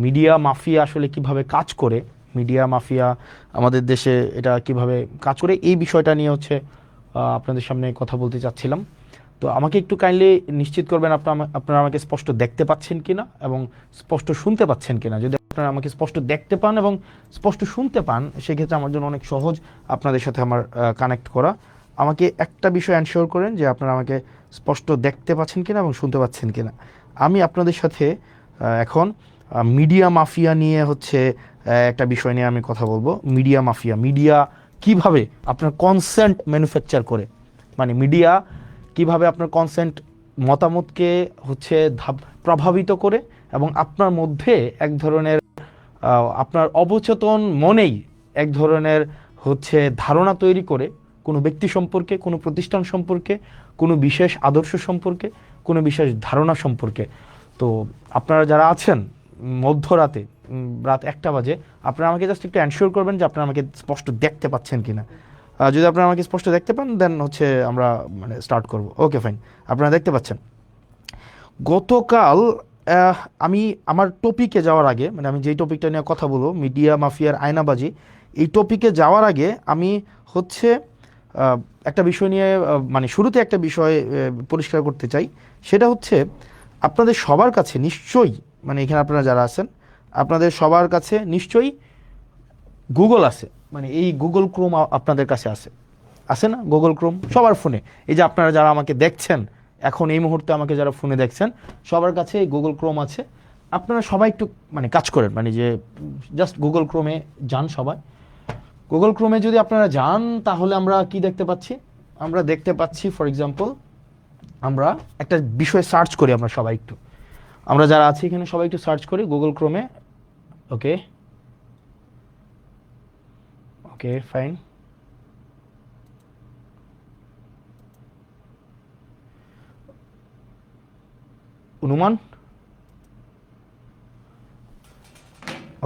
Media mafia আসলে কিভাবে কাজ করে, মিডিয়া মাফিয়া আমাদের দেশে এটা কিভাবে কাজ করে, এই বিষয়টা নিয়ে হচ্ছে আপনাদের সামনে কথা বলতে চাচ্ছিলাম। তো আমাকে একটু কাইন্ডলি নিশ্চিত করবেন আপনারা আমাকে স্পষ্ট দেখতে পাচ্ছেন কিনা এবং স্পষ্ট শুনতে পাচ্ছেন কিনা। যদি আপনারা আমাকে স্পষ্ট দেখতে পান এবং স্পষ্ট শুনতে পান, সেক্ষেত্রে আমার জন্য অনেক সহজ আপনাদের সাথে আমার কানেক্ট করা। আমাকে একটা বিষয় এনশিওর করেন যে আপনারা আমাকে স্পষ্ট দেখতে পাচ্ছেন কিনা এবং শুনতে পাচ্ছেন কিনা। আমি আপনাদের সাথে এখন মিডিয়া মাফিয়া নিয়ে হচ্ছে একটা বিষয় নিয়ে আমি কথা বলবো। মিডিয়া মাফিয়া, মিডিয়া কিভাবে আপনার কনসেন্ট ম্যানুফ্যাকচার করে, মানে মিডিয়া কিভাবে আপনার কনসেন্ট মতামতকে হচ্ছে প্রভাবিত করে এবং আপনার মধ্যে এক ধরনের আপনার অবচেতন মনেই এক ধরনের হচ্ছে ধারণা তৈরি করে কোনো ব্যক্তি সম্পর্কে, কোনো প্রতিষ্ঠান সম্পর্কে, কোনো বিশেষ আদর্শ সম্পর্কে, কোনো বিশেষ ধারণা সম্পর্কে। তো আপনারা যারা আছেন মধ্যরাতে, রাত 1টা বাজে, আপনারা আমাকে জাস্ট একটু এনশিওর করবেন যে আপনারা আমাকে স্পষ্ট দেখতে পাচ্ছেন কিনা। যদি আপনারা আমাকে স্পষ্ট দেখতে পান দেন হচ্ছে আমরা মানে স্টার্ট করব। ওকে ফাইন, আপনারা দেখতে পাচ্ছেন। গতকাল আমি আমার টপিকে যাওয়ার আগে, মানে আমি যেই টপিকটা নিয়ে কথা বলবো, মিডিয়া মাফিয়ার আয়নাবাজি, এই টপিকে যাওয়ার আগে আমি হচ্ছে একটা বিষয় নিয়ে মানে শুরুতে একটা বিষয় পরিষ্কার করতে চাই। সেটা হচ্ছে আপনাদের সবার কাছে নিশ্চয়ই, মানে এখানে আপনারা যারা আছেন আপনাদের সবার কাছে নিশ্চয়ই গুগল আছে, মানে এই গুগল ক্রোম আপনাদের কাছে আছে, আছে না? গুগল ক্রোম সবার ফোনে। এই যে আপনারা যারা আমাকে দেখছেন এখন এই মুহূর্তে, আমাকে যারা ফোনে দেখছেন, সবার কাছে এই গুগল ক্রোম আছে। আপনারা সবাই একটু মানে কাজ করেন, মানে যে জাস্ট গুগল ক্রোমে যান সবাই। গুগল ক্রোমে যদি আপনারা যান তাহলে আমরা কি দেখতে পাচ্ছি? আমরা দেখতে পাচ্ছি ফর এক্সাম্পল, আমরা একটা বিষয়ে সার্চ করি, আমরা সবাই একটু, আমরা যারা আছি এখানে সবাই একটু সার্চ করি গুগল ক্রোমে। ওকে ওকে ফাইন। অনুমান,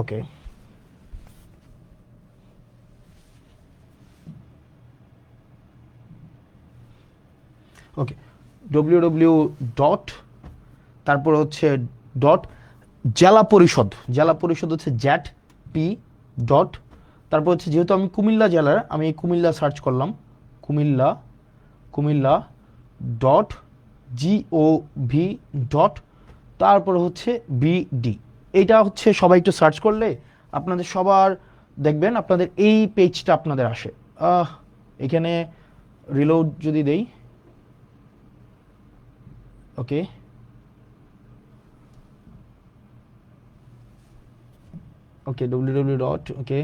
ওকে ওকে www ডট, তারপর হচ্ছে ডট জেলা পরিষদ, জেলা পরিষদ হচ্ছে জ্যাট পি ডট, তারপর হচ্ছে যেহেতু আমি কুমিল্লা জেলার, আমি এই কুমিল্লা সার্চ করলাম, Comilla, Comilla dot GOV dot, তারপর হচ্ছে BD। এইটা হচ্ছে সবাই একটু সার্চ করলে আপনাদের সবার দেখবেন আপনাদের এই পেজটা আপনাদের আসে। এখানে রিলোড যদি দেই, ওকে ওকে www ডট, ওকে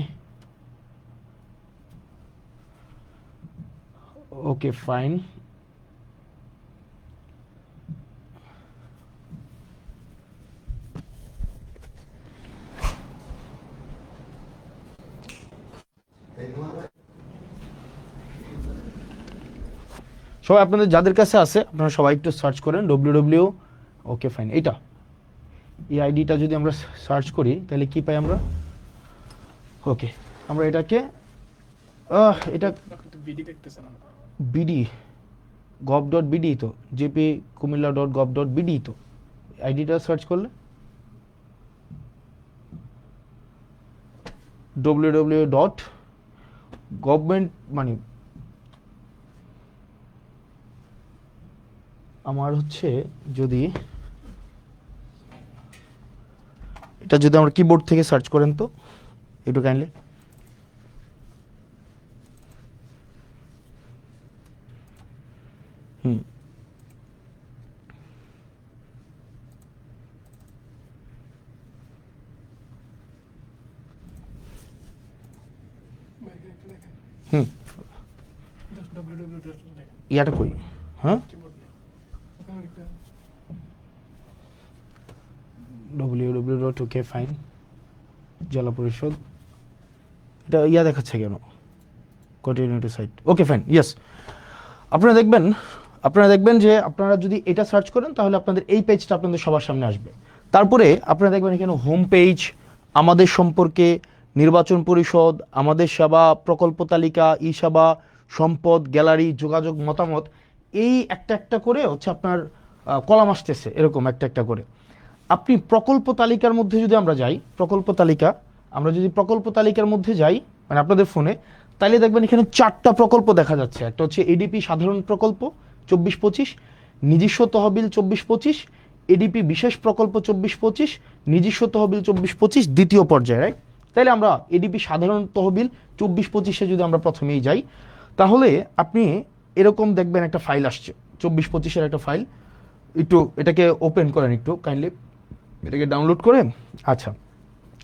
ওকে ফাইন। সবাই আপনাদের যাদের কাছে আছে আপনারা সবাই একটু সার্চ করেন www, ওকে ফাইন। এইটা, এই আইডিটা যদি আমরা সার্চ করি তাহলে কি পাই আমরা? ওকে, আমরা এটাকে এটা বিডি গভ ডট বিডি, তো JP Comilla dot gov dot BD, তো আইডিটা সার্চ করলে www ডট গভর্নমেন্ট, মানে আমার হচ্ছে যদি এটা যদি আমরা কিবোর্ড থেকে সার্চ করেন তো একটু কাইন্ডলি, হুম হুম ইয়াটা কই, হ্যাঁ www ডট, ওকে ফাইন, জেলা পরিষদ। এটা ইয়া দেখাচ্ছে কেন? Continue to site, okay fine, yes. আপনারা দেখবেন যে আপনারা যদি এটা সার্চ করেন তাহলে আপনাদের এই পেজটা আপনাদের সবার সামনে আসবে। তারপরে আপনারা দেখবেন এখানে হোম পেজ, আমাদের সম্পর্কে, নির্বাচন পরিষদ, আমাদের সেবা, প্রকল্প তালিকা, ই সেবা, সম্পদ, গ্যালারি, যোগাযোগ, মতামত, এই একটা একটা করে হচ্ছে আপনার কলাম আসতেছে এরকম একটা একটা করে। আপনি প্রকল্প তালিকার মধ্যে যদি আমরা যাই, আমরা যদি প্রকল্প তালিকার মধ্যে যাই মানে আপনাদের ফোনে, তাহলে দেখবেন এখানে 4টা প্রকল্প দেখা যাচ্ছে। একটা হচ্ছে এডিপি সাধারণ প্রকল্প 24-25, নিজস্ব তহবিল 24-25, এডিপি বিশেষ প্রকল্প 24-25, নিজস্ব তহবিল 24-25 দ্বিতীয় পর্যায়ে, রাইট? তাহলে আমরা এডিপি সাধারণ তহবিল 24-25-এ যদি আমরা প্রথমেই যাই, তাহলে আপনি এরকম দেখবেন একটা ফাইল আসছে 24-25-এর একটা ফাইল। একটু এটাকে ওপেন করেন একটু কাইন্ডলি, এটাকে ডাউনলোড করে। আচ্ছা,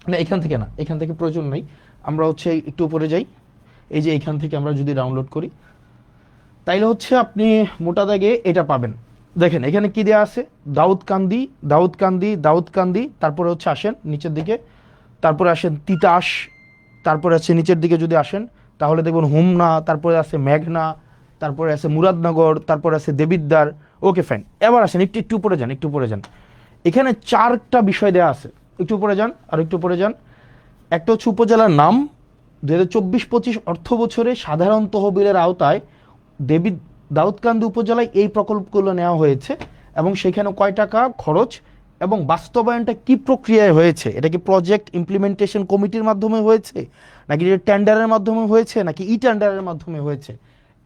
না এখান থেকে প্রয়োজন নেই, আমরা হচ্ছে একটু উপরে যাই। এই যে এখান থেকে আমরা যদি ডাউনলোড করি, তাইলে হচ্ছে আপনি মোটা দাগে এটা পাবেন। দেখেন এখানে কি দেওয়া আছে, দাউদকান্দি, তারপরে হচ্ছে আসেন নিচের দিকে, তারপরে আসেন তিতাস, তারপরে আছে নিচের দিকে যদি আসেন তাহলে দেখবেন হোমনা, তারপরে আছে মেঘনা, তারপরে আছে মুরাদনগর, তারপরে আছে দেবিদ্বার। ওকে ফাইন, এবার আসেন একটু উপরে যান। এখানে 4টা বিষয় দেওয়া আছে, একটু উপরে যান, আর একটু উপরে যান। একটা হচ্ছে উপজেলার নাম, 2024-25 অর্থ বছরে সাধারণ তহবিলের আওতায় দাউদকান্দি উপজেলায় এই প্রকল্পগুলো নেওয়া হয়েছে এবং সেখানে কয় টাকা খরচ এবং বাস্তবায়নটা কি প্রক্রিয়ায় হয়েছে, এটা কি প্রজেক্ট ইমপ্লিমেন্টেশন কমিটির মাধ্যমে হয়েছে, নাকি টেন্ডারের মাধ্যমে হয়েছে, নাকি ই টেন্ডারের মাধ্যমে হয়েছে,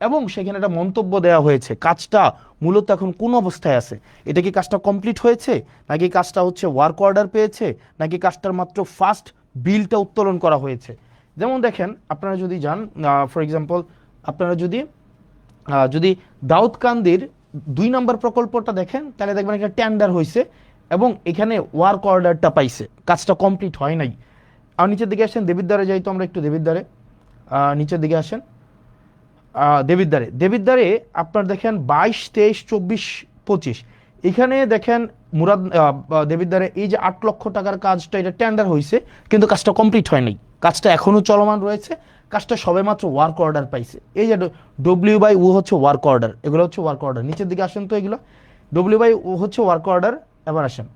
এবং সেখানে একটা মন্তব্য দেওয়া হয়েছে কাজটা মূলত এখন কোন অবস্থায় আছে, এটা কি কাজটা কমপ্লিট হয়েছে, নাকি কাজটা হচ্ছে ওয়ার্ক অর্ডার পেয়েছে, নাকি কাজটার মাত্র ফার্স্ট বিলটা উত্তোলন করা হয়েছে। যেমন দেখেন আপনারা যদি যান, ফর এক্সাম্পল আপনারা যদি দাউদকান্দির 2 নম্বর প্রকল্পটা দেখেন, তাহলে দেখবেন একটা টেন্ডার হয়েছে এবং এখানে ওয়ার্ক অর্ডারটা পাইছে, কাজটা কমপ্লিট হয় নাই। আর নিচের দিকে আসেন, দেবিদ্বারে যাই তো আমরা একটু, দেবিদ্বারে নিচের দিকে আসেন, দেবিদ্বারে আপনার দেখেন 22, 23, 24, 25 এখানে দেখেন দেবিদ্বারে এই যে 8 লক্ষ টাকার কাজটা, এটা টেন্ডার হয়েছে কিন্তু কাজটা কমপ্লিট হয় নাই, কাজটা এখনো চলমান রয়েছে, কাজটা সবে মাত্র ওয়ার্ক অর্ডার পাইছে। এই যে W/U হচ্ছে ওয়ার্ক অর্ডার, এগুলো হচ্ছে ওয়ার্ক অর্ডার। নিচের দিকে আসেন তো, এগুলো W/U হচ্ছে ওয়ার্ক অর্ডার। এবার আসেন,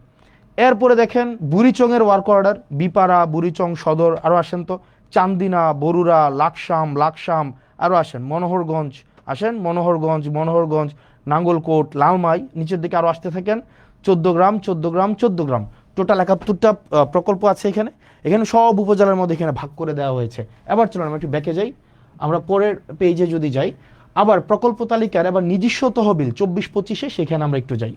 এরপরে দেখেন বুড়িচংয়ের ওয়ার্ক অর্ডার, বিপাড়া, বুড়িচং সদর, আরও আসেন তো চান্দিনা, বরুড়া, লাকসাম, আরও আসেন মনোহরগঞ্জ, নাঙ্গলকোট, লালমাই, নিচের দিকে আরও আসতে থাকেন 14 গ্রাম। টোটাল 71টা প্রকল্প আছে এখানে সব উপজেলার মধ্যে এখানে ভাগ করে দেওয়া হয়েছে। এবার চলুন আমরা একটু ব্যাকে যাই, আমরা পরের পেজে যদি যাই, আবার প্রকল্প তালিকার আবার নিজস্ব তহবিল 24-25-এ, সেখানে আমরা একটু যাই।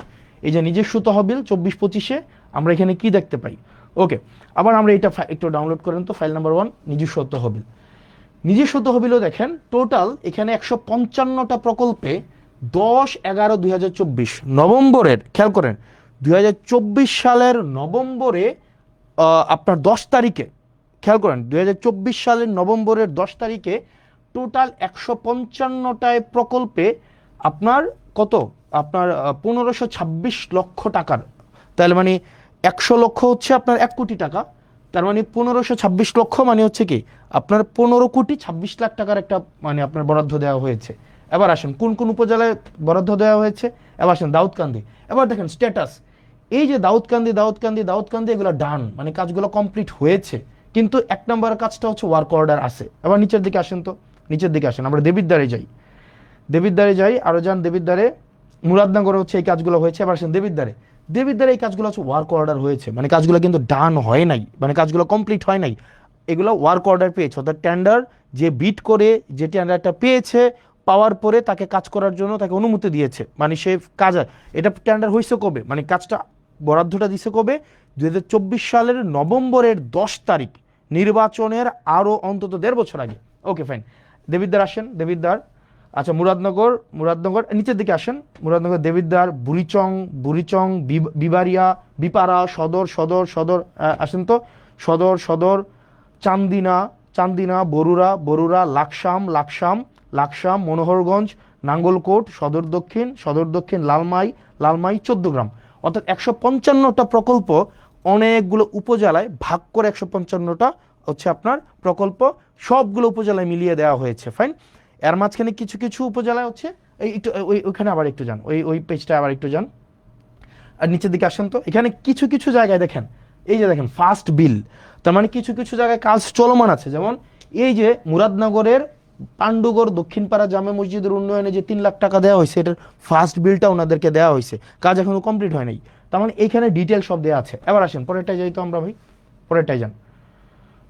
এই যে নিজস্ব তহবিল 24-25-এ আমরা এখানে কি দেখতে পাই। ওকে, আবার আমরা এটা একটু ডাউনলোড করেন তো, ফাইল নাম্বার 1 নিজস্ব তহবিলও দেখেন টোটাল এখানে 155টা প্রকল্পে 10/11/2024 নভেম্বরের, খেয়াল করেন 2024 সালের নভেম্বরে আপনার 10 তারিখে, খেয়াল করেন 2024 সালের নভেম্বরের 10 তারিখে টোটাল 155টায় প্রকল্পে আপনার কত, আপনার 1526 লক্ষ টাকার, তাহলে মানে 100 লক্ষ হচ্ছে আপনার 1 কোটি টাকা, তার মানে 1526 লক্ষ মানে হচ্ছে কি আপনার 15,26,00,000 টাকার একটা মানে আপনার বরাদ্দ দেওয়া হয়েছে। এবার আসেন কোন কোন উপজেলায় বরাদ্দ দেওয়া হয়েছে, এবার আসেন দাউদকান্দি। এবার দেখেন স্ট্যাটাস, এই যে দাউদকান্দি এগুলো ডান, মানে কাজগুলো কমপ্লিট হয়েছে, কিন্তু 1 নম্বর কাজটা হচ্ছে ওয়ার্ক অর্ডার আছে। এবার নিচের দিকে আসেন, আমরা দেবিদ্বারে যাই, আরো যান দেবিদ্বারে, মুরাদনগরে হচ্ছে এই কাজগুলো হয়েছে। এবার আসেন দেবিদ্বারে এই কাজগুলো হচ্ছে ওয়ার্ক অর্ডার হয়েছে, মানে কাজগুলো কিন্তু ডান হয় নাই, মানে কাজগুলো কমপ্লিট হয় নাই, এগুলো ওয়ার্ক অর্ডার পেয়েছে, অর্থাৎ টেন্ডার যে বিট করে যে টেন্ডারটা পেয়েছে, পাওয়ার পরে তাকে কাজ করার জন্য তাকে অনুমতি দিয়েছে, মানে সে কাজ, এটা টেন্ডার হয়েছে কবে, মানে কাজটা বরাদ্দটা দিছে কবে, 2024 সালের নভেম্বরের 10 তারিখ, নির্বাচনের আরো অন্তত 1.5 বছর আগে। ওকে ফাইন, দেবিদ্বার, আচ্ছা মুরাদনগর, নিচের দিকে আসেন, মুরাদনগর, দেবিদ্বার, বুড়িচং, বিবারিয়া, বিপাড়া, সদর, আসেন তো সদর, চান্দিনা, বরুড়া, লাকসাম, মনোহরগঞ্জ, নাঙ্গলকোট, সদর দক্ষিণ, লালমাই 14 গ্রাম। অর্থাৎ 155টা প্রকল্প অনেকগুলো উপজেলায় ভাগ করে 155টা হচ্ছে আপনার প্রকল্প সবগুলো উপজেলায় মিলিয়ে দেওয়া হয়েছে। ফাইন, এর মাঝখানে কিছু উপজেলায় হচ্ছে একটু ওইখানে আবার একটু যান, ওই পেজটা আবার একটু যান, আর নিচের দিকে আসেন তো, এখানে কিছু জায়গায় দেখেন, এই যে দেখেন ফার্স্ট বিল, তার মানে কিছু জায়গায় কাজ চলমান আছে। যেমন এই যে মুরাদনগরের পাণ্ডুগড় দক্ষিণপাড়া জামে মসজিদের উন্নয়নে যে 3 লাখ টাকা দেওয়া হয়েছে, এটার ফার্স্ট বিলটা ওনাদেরকে দেওয়া হয়েছে, কাজ এখনো কমপ্লিট হয় নাই। তার মানে এইখানে ডিটেল সব দেওয়া আছে। এবার আসেন পরেরটাই যাই তো আমরা ভাই, পরেরটাই যান।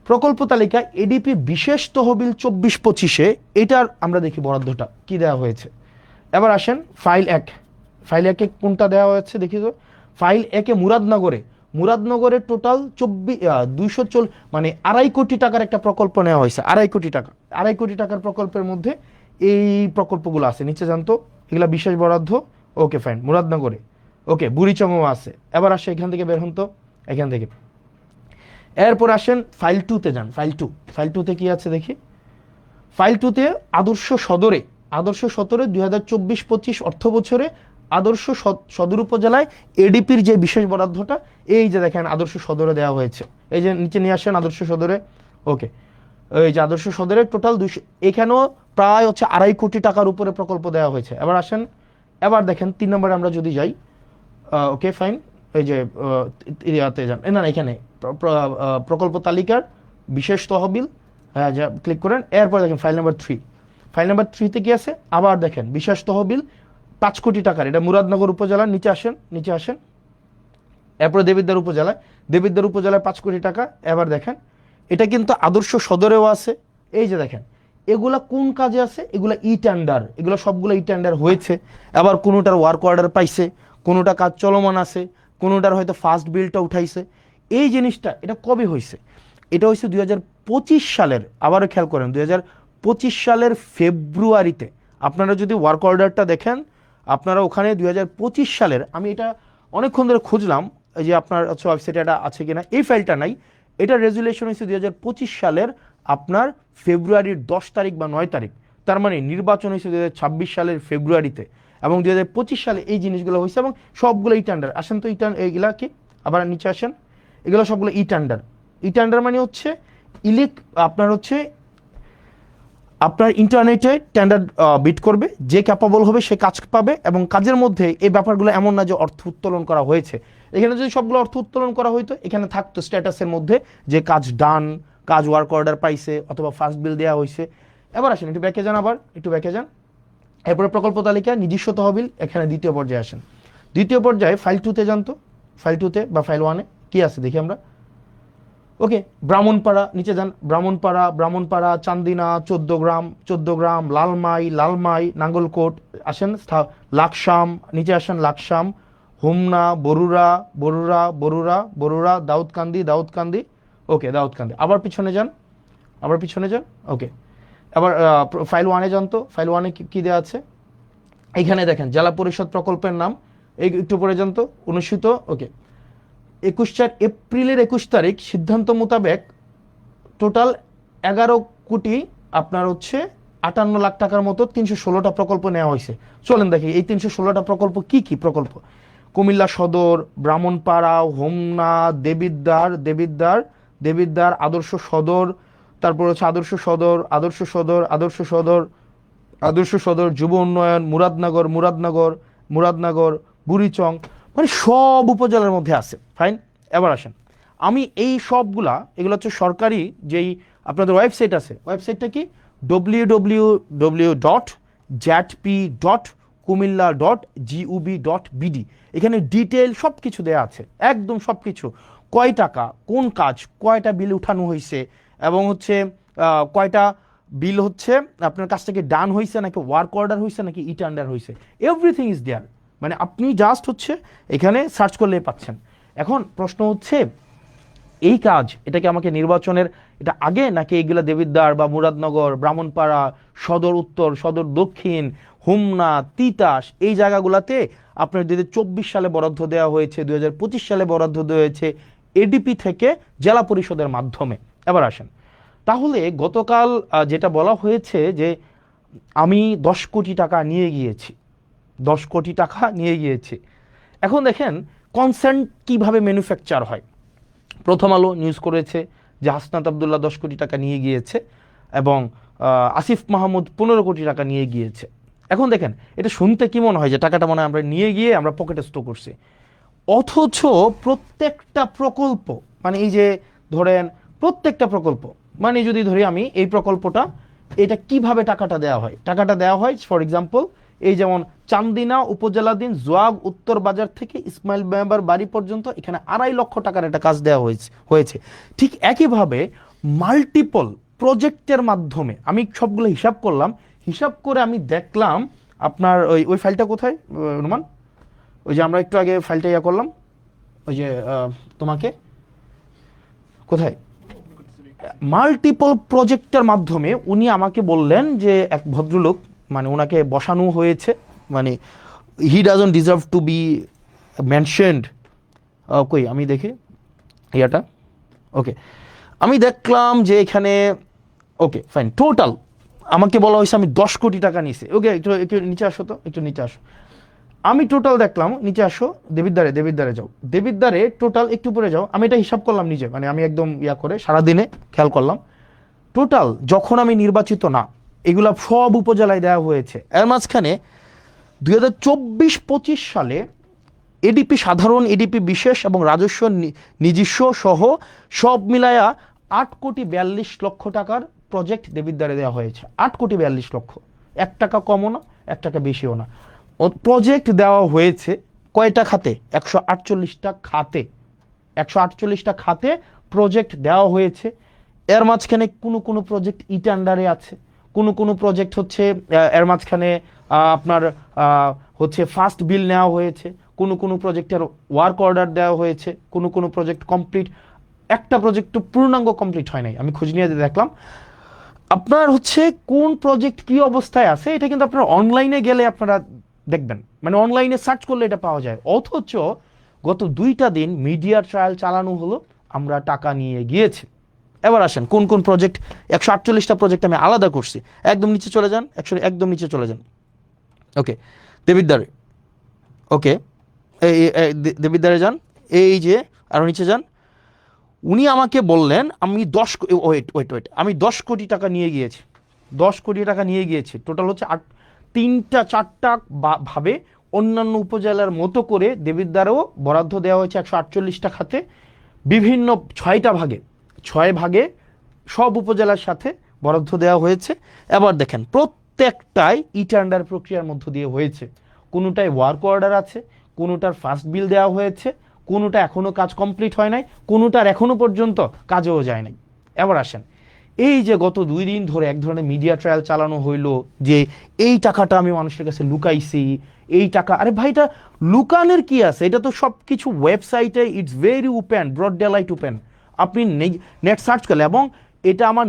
প্রকল্প তালিকা এডিপি বিশেষ তহবিল 24-25-এ, এটার আমরা দেখি বরাদ্দটা কি দেওয়া হয়েছে। এবার আসেন ফাইল 1, ফাইল 1-এ কোনটা দেওয়া হয়েছে দেখি তো। ফাইল 1-এ মুরাদনগরে টোটাল 240 মানে 2.5 কোটি টাকার একটা প্রকল্প নেওয়া হয়েছে। 2.5 কোটি টাকা, 2.5 কোটি টাকার প্রকল্পের মধ্যে এই প্রকল্পগুলো আছে, নিচে জানতো এগুলা বিশেষ বরাদ্দ। ওকে ফাইন, মুরাদনগরে, ওকে বুড়িচংও আছে। এবার আসে এখান থেকে বের হন তো, এখান থেকে। এরপর আসেন ফাইল 2-তে যান। ফাইল 2-তে কি আছে দেখি। ফাইল 2-তে আদর্শ সদরে 2024-25 অর্থ বছরে আদর্শ সদর উপজেলায় এডিপির যে বিশেষ বরাদ্দটা, এই যে দেখেন আদর্শ সদরে দেওয়া হয়েছে। এই যে নিচে নিয়ে আসেন আদর্শ সদরে, ওকে এই যে আদর্শ সদরে টোটাল 200, এখানেও প্রায় হচ্ছে 2.5 কোটি টাকার উপরে প্রকল্প দেওয়া হয়েছে। এবার আসেন, এবার দেখেন 3 নম্বরে আমরা যদি যাই, ওকে ফাইন, এই যে ইয়াতে যান, না এখানে প্রকল্প তালিকার বিশেষ তহবিল, হ্যাঁ যা ক্লিক করেন। এরপর দেখেন ফাইল নাম্বার 3, ফাইল নাম্বার 3-তে কি আছে, আবার দেখেন বিশেষ তহবিল 5 কোটি টাকার, এটা মুরাদনগর উপজেলার, নিচে আসেন। এরপরে দেবিদ্বার উপজেলায় 5 কোটি টাকা। এবার দেখেন এটা কিন্তু আদর্শ সদরেও আছে। এই যে দেখেন এগুলা কোন কাজে আছে, এগুলা ই টেন্ডার, এগুলো সবগুলো ই টেন্ডার হয়েছে। আবার কোনোটার ওয়ার্ক অর্ডার পাইছে, কোনোটা কাজ চলমান আছে, কোনোটার হয়তো ফার্স্ট বিলটা উঠাইছে। এই জিনিসটা এটা কবে হয়েছে, এটা হয়েছে 2025 সালের, আবারও খেয়াল করেন 2025 সালের ফেব্রুয়ারিতে। আপনারা যদি ওয়ার্ক অর্ডারটা দেখেন, আপনারা ওখানে 2025 সালের, আমি এটা অনেকক্ষণ ধরে খুঁজলাম এই যে আপনার ওয়েবসাইটে এটা আছে কিনা, এই ফাইলটা নাই। এটা রেজুলেশন হয়েছে 2025 সালের আপনার ফেব্রুয়ারির 10 তারিখ বা 9 তারিখ। তার মানে নির্বাচন হয়েছে 2026 সালের ফেব্রুয়ারিতে, এবং 2025 সালে এই জিনিসগুলো হয়েছে, এবং সবগুলো ই টেন্ডার। আসেন তো এইগুলা কি, আবার নিচে আসেন, এগুলো সবগুলো ই টেন্ডার। ই টেন্ডার মানে হচ্ছে আপনার ইন্টারনেটে টেন্ডার বিড করবে, যে ক্যাপাবল হবে সে কাজ পাবে, এবং কাজের মধ্যে এই ব্যাপারগুলো এমন না যে অর্থ উত্তোলন করা হয়েছে। এখানে যদি সবগুলো অর্থ উত্তোলন করা হইতো, এখানে থাকতো স্ট্যাটাসের মধ্যে যে কাজ ডান, কাজ ওয়ার্ক অর্ডার পাইছে, অথবা ফার্স্ট বিল দেওয়া হয়েছে। এবার আসেন একটু ব্যাকে যান, এরপরে প্রকল্প তালিকা নিজস্ব তহবিল, এখানে দ্বিতীয় পর্যায়ে আসেন। দ্বিতীয় পর্যায়ে ফাইল 2-তে যান তো, ফাইল 2-তে বা ফাইল 1-এ কি আছে দেখি আমরা। ওকে ব্রাহ্মণপাড়া, নিচে যান, ব্রাহ্মণপাড়া, চান্দিনা 14 গ্রাম, লালমাই, নাঙ্গলকোট, আসেন লাকসাম, নিচে আসেন লাকসাম, হোমনা, বরুড়া, দাউদকান্দি, ওকে দাউদকান্দি। আবার পিছনে যান, ওকে। আবার ফাইল 1-এ যান তো, ফাইল 1-এ কি দেওয়া আছে, এইখানে দেখেন জেলা পরিষদ প্রকল্পের নাম, এই একটু পরে যান তো, অনুষ্ঠিত, ওকে 21 তারিখ সিদ্ধান্ত মোতাবেক টোটাল 11 কোটি আপনার হচ্ছে 58 লাখ টাকার মতো 316টা প্রকল্প নেওয়া হয়েছে। চলেন দেখি এই 316টা প্রকল্প কি কি প্রকল্প। কুমিল্লা সদর, ব্রাহ্মণপাড়া, হোমনা, দেবিদ্বার, আদর্শ সদর, তারপর হচ্ছে আদর্শ সদর, যুব উন্নয়ন, মুরাদনগর, বুড়িচং, মানে সব উপজেলার মধ্যে আছে। ফাইন, এবার আসেন, আমি এই সবগুলা, এগুলো হচ্ছে সরকারি যেই আপনাদের ওয়েবসাইট আছে, ওয়েবসাইটটা কি www.jatp.kumilla.gov.bd। এখানে ডিটেল সব কিছু দেওয়া আছে, একদম সব কিছু, কয় টাকা, কোন কাজ, কয়টা বিল উঠানো হয়েছে, এবং হচ্ছে কয়টা বিল হচ্ছে আপনার কাছ থেকে ডান হয়েছে, নাকি ওয়ার্ক অর্ডার হয়েছে, নাকি ই টেন্ডার হয়েছে, এভরিথিং ইজ দেয়ার। মানে আপনি জাস্ট হচ্ছে এখানে সার্চ করলেই পাচ্ছেন। এখন প্রশ্ন হচ্ছে এই কাজ, এটাকে আমাকে নির্বাচনের এটা আগে, নাকি এইগুলা দেবিদ্বার বা মুরাদনগর, ব্রাহ্মণপাড়া, সদর উত্তর, সদর দক্ষিণ, হোমনা, তিতাস, এই জায়গাগুলাতে আপনার 2024 সালে বরাদ্দ দেওয়া হয়েছে, 2025 সালে বরাদ্দ দেওয়া হয়েছে এডিপি থেকে জেলা পরিষদের মাধ্যমে। এবার আসেন, তাহলে গতকাল যেটা বলা হয়েছে যে আমি 10 কোটি টাকা নিয়ে গিয়েছি। এখন দেখেন কনসেন্ট কিভাবে ম্যানুফ্যাকচার হয়। প্রথম আলো নিউজ করেছে যে হাসনাত আবদুল্লাহ 10 কোটি টাকা নিয়ে গিয়েছে, এবং আসিফ মাহমুদ 15 কোটি টাকা নিয়ে গিয়েছে। এখন দেখেন এটা শুনতে কি মনে হয় যে টাকাটা মনে হয় আমরা নিয়ে গিয়ে আমরা পকেটে স্টোর করছি, অথচ প্রত্যেকটা প্রকল্প, মানে এই যে ধরেন প্রত্যেকটা প্রকল্প, মানে যদি ধরি আমি এই প্রকল্পটা, এটা কিভাবে টাকাটা দেওয়া হয় ফর এক্সাম্পল এই যেমন চান্দিনা উপজেলাধীন জোয়াগ উত্তর বাজার থেকে ইসমাইল মেম্বার বাড়ি পর্যন্ত এখানে 2.5 লক্ষ টাকার একটা কাজ দেওয়া হয়েছে। ঠিক একইভাবে মাল্টিপল প্রজেক্টের মাধ্যমে আমি সবগুলো হিসাব করলাম, হিসাব করে আমি দেখলাম আপনার ওই ফাইলটা কোথায় রুমান, ওই যে আমরা একটু আগে ফাইলটা ইয়া করলাম, ওই যে তোমাকে কোথায় মাল্টিপল প্রজেক্টের মাধ্যমে উনি আমাকে বললেন যে এক ভদ্রলোক, মানে ওনাকে বসানো হয়েছে, মানে he doesn't deserve two B mentioned. কই আমি দেখি ইয়াটা, ওকে আমি দেখলাম যে এখানে ওকে ফাইন, টোটাল আমাকে বলা হয়েছে আমি 10 কোটি টাকা নিয়েছি। ওকে একটু একটু নিচে আসো, তো একটু নিচে আসো, আমি টোটাল দেখলাম, নিচে আসো, দেবিদ্বারে যাও, দেবিদ্বারে টোটাল একটু উপরে যাও, আমি এটা হিসাব করলাম নিজে, মানে আমি একদম ইয়া করে সারাদিনে খেয়াল করলাম টোটাল যখন আমি নির্বাচিত না, এগুলা সব উপজেলায় দেওয়া হয়েছে। এর মাঝখানে 2024-25 সালে এডিপি সাধারণ, এডিপি বিশেষ এবং রাজস্ব নিজস্ব সহ সব মিলায়া 8,42,00,000 টাকার প্রজেক্ট দেবিদ্বারে দেওয়া হয়েছে। 8,42,00,000, 1 টাকা কমও না 1 টাকা বেশিও না। প্রজেক্ট দেওয়া হয়েছে কয়টা খাতে? 148টা খাতে, 148টা খাতে প্রজেক্ট দেওয়া হয়েছে। এর মাঝখানে কোনো প্রজেক্ট ইটান্ডারে আছে, কোনো প্রজেক্ট হচ্ছে এর মাঝখানে আপনার হচ্ছে ফার্স্ট বিল নেওয়া হয়েছে, কোনো প্রজেক্টের ওয়ার্ক অর্ডার দেওয়া হয়েছে, কোনো প্রজেক্ট কমপ্লিট, একটা প্রজেক্ট তো পূর্ণাঙ্গ কমপ্লিট হয় নাই। আমি খোঁজ নিয়ে দেখলাম আপনার হচ্ছে কোন প্রজেক্ট কি অবস্থায় আছে, এটা কিন্তু আপনারা অনলাইনে গেলে আপনারা দেখবেন, মানে অনলাইনে সার্চ করলে এটা পাওয়া যায়। অথচ গত 2টা দিন মিডিয়া ট্রায়াল চালানো হলো, আমরা টাকা নিয়ে গিয়েছি। এবার আসেন কোন প্রজেক্ট, 148টা প্রজেক্ট আমি আলাদা করছি। একদম নিচে চলে যান, একদম নিচে চলে যান, ওকে দেবিদ্বারে, ওকে দেবিদ্বারে যান, এই যে আরো নিচে যান। উনি আমাকে বললেন আমি 10 কোটি টাকা নিয়ে গিয়েছি, 10 কোটি টাকা নিয়ে গিয়েছি। টোটাল হচ্ছে 3-4টা ভাবে অন্যান্য উপজেলার মতো করে দেবিদ্বারেও বরাদ্দ দেওয়া হয়েছে 148টা খাতে, বিভিন্ন 6 ভাগে সব উপজেলার সাথে বরাদ্দ দেওয়া হয়েছে। এবার দেখেন প্রত্যেকটাই টেন্ডার প্রক্রিয়ার মধ্য দিয়ে হয়েছে, কোনোটায় ওয়ার্ক অর্ডার আছে, কোনোটার ফার্স্ট বিল দেওয়া হয়েছে, কোনোটা এখনো কাজ কমপ্লিট হয় নাই, কোনোটার এখনো পর্যন্ত কাজেও যায় নাই। এবার আসেন এই যে গত 2 দিন ধরে এক ধরনের মিডিয়া ট্রায়াল চালানো হইলো যে এই টাকাটা আমি মানুষের কাছে লুকাইছি, এই টাকা, আরে ভাই এটা লুকানোর কি আছে? এটা তো সব কিছু ওয়েবসাইটে, it's very open, broad daylight open, আপনি নেট সার্চ করলে। এবং এটা আমার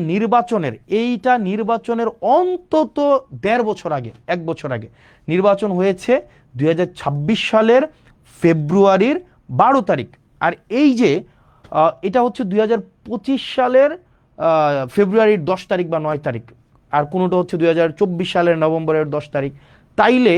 নির্বাচনের অন্তত 1.5 বছর আগে, 1 বছর আগে নির্বাচন হয়েছে 2026 সালের ফেব্রুয়ারির 12 তারিখ। আর এই যে এটা হচ্ছে 2025 সালের ফেব্রুয়ারির 10 তারিখ বা 9 তারিখ, আর কোনোটা হচ্ছে 2024 সালের নভেম্বরের 10 তারিখ। তাইলে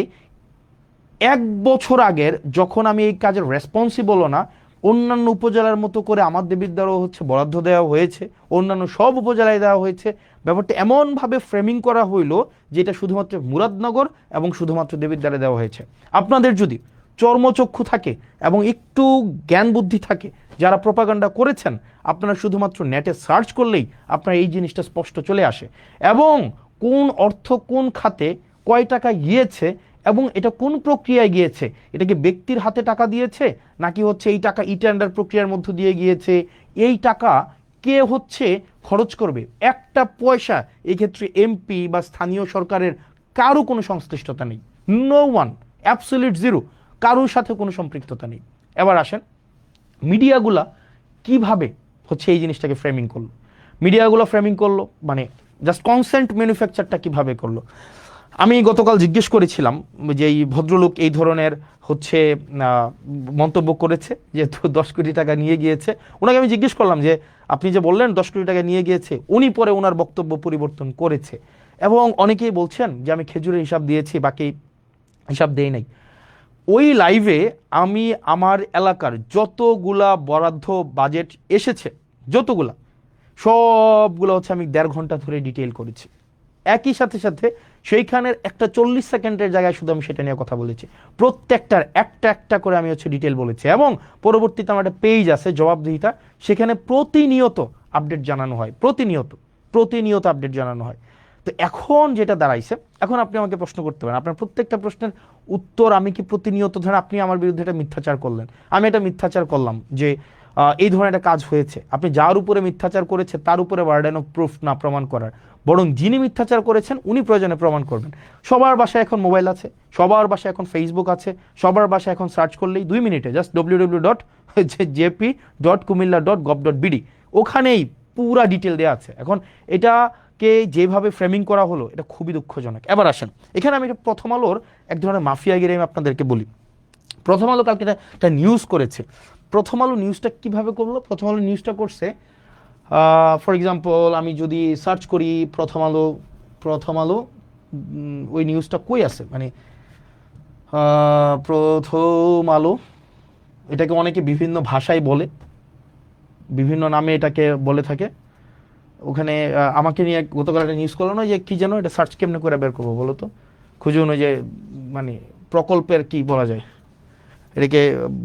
1 বছর আগের যখন আমি এই কাজের রেসপন্সিবলও না, অন্যান্য উপজেলার মতো করে আমার দেবিদ্বারও হচ্ছে বরাদ্দ দেওয়া হয়েছে, অন্যান্য সব উপজেলায় দেওয়া হয়েছে। ব্যাপারটা এমনভাবে ফ্রেমিং করা হইলো যে এটা শুধুমাত্র মুরাদনগর এবং শুধুমাত্র দেবিদ্বারে দেওয়া হয়েছে। আপনাদের যদি চর্মচক্ষু থাকে এবং একটু জ্ঞান বুদ্ধি থাকে, যারা প্রপাগান্ডা করেছেন, আপনারা শুধুমাত্র নেটে সার্চ করলেই আপনার এই জিনিসটা স্পষ্ট চলে আসে, এবং কোন অর্থ কোন খাতে কয় টাকা গিয়েছে এবং এটা কোন প্রক্রিয়ায় গিয়েছে, এটা কি ব্যক্তির হাতে টাকা দিয়েছে নাকি হচ্ছে এই টাকা টেন্ডার প্রক্রিয়ার মধ্য দিয়ে গিয়েছে, এই টাকা কে হচ্ছে খরচ করবে, একটা পয়সা এক্ষেত্রে এমপি বা স্থানীয় সরকারের কারো কোনো সংশ্লিষ্টতা নেই, নো ওয়ান, অ্যাবসলিউট জিরো, কারোর সাথে কোনো সম্পৃক্ততা নেই। এবার আসেন মিডিয়াগুলা কিভাবে হচ্ছে এই জিনিসটাকে ফ্রেমিং করলো। মিডিয়াগুলো ফ্রেমিং করলো মানে জাস্ট কনসেন্ট ম্যানুফ্যাকচারটা কিভাবে করলো। আমি গতকাল জিজ্ঞেস করেছিলাম যে এই ভদ্রলোক এই ধরনের হচ্ছে মন্তব্য করেছে, যেহেতু 10 কোটি টাকা নিয়ে গিয়েছে, ওনাকে আমি জিজ্ঞেস করলাম যে আপনি যে বললেন 10 কোটি টাকা নিয়ে গিয়েছে, উনি পরে ওনার বক্তব্য পরিবর্তন করেছে, এবং অনেকেই বলছেন যে আমি খেজুরের হিসাব দিয়েছি, বাকি হিসাব দেই নাই। ওই লাইভে আমি আমার এলাকার যতগুলা বরাদ্দ বাজেট এসেছে, যতগুলা, সবগুলো হচ্ছে আমি 1.5 ঘন্টা ধরে ডিটেইল করেছি। একই সাথে সেইখানের একটা 40 সেকেন্ডের জায়গায় শুধু আমি সেটা নিয়ে কথা বলেছি, প্রত্যেকটার একটা করে আমি হচ্ছে ডিটেল বলেছি। এবং পরবর্তীতে আমার একটা পেজ আছে জবাবদিহিতা, সেখানে প্রতিনিয়ত আপডেট জানানো হয়, প্রতিনিয়ত আপডেট জানানো হয়। তো এখন যেটা দাঁড়াইছে, এখন আপনি আমাকে প্রশ্ন করতে পারেন, আপনার প্রত্যেকটা প্রশ্নের উত্তর আমি কি প্রতিনিয়ত, ধরেন আপনি আমার বিরুদ্ধে একটা মিথ্যাচার করলেন, আমি একটা মিথ্যাচার করলাম যে এই ধরনের একটা কাজ হয়েছে, আপনি যার উপরে মিথ্যাচার করেছে তার উপরে বার্ডেন অফ প্রুফ না প্রমাণ করার, বরং যিনি মিথ্যাচার করেছেন উনি প্রয়োজনে প্রমাণ করবেন। সবার বাসায় এখন মোবাইল আছে, সবার বাসায় এখন ফেসবুক আছে, সবার বাসায় এখন সার্চ করলেই 2 মিনিটে জাস্ট www.jp.kumilla.gov.bd, ওখানেই পুরা ডিটেল দেওয়া আছে। এখন এটাকে যেভাবে ফ্রেমিং করা হলো এটা খুবই দুঃখজনক। এবার আসেন, এখানে আমি প্রথম আলোর এক ধরনের মাফিয়াগিরি আমি আপনাদেরকে বলি। প্রথম আলো কালকে একটা নিউজ করেছে। প্রথম আলো নিউজটা কিভাবে করলো? প্রথম আলো নিউজটা করছে, ফর এক্সাম্পল আমি যদি সার্চ করি প্রথম আলো ওই নিউজটা কই আছে, মানে প্রথম আলো, এটাকে অনেকে বিভিন্ন ভাষায় বলে, বিভিন্ন নামে এটাকে বলে থাকে। ওখানে আমাকে নিয়ে গতকাল একটা নিউজ করলো না, যে কি যেন, এটা সার্চ কেমনে করে বের করবো বলো তো, খুঁজুন, ওই যে মানে প্রকল্পের কি বলা যায় এটাকে,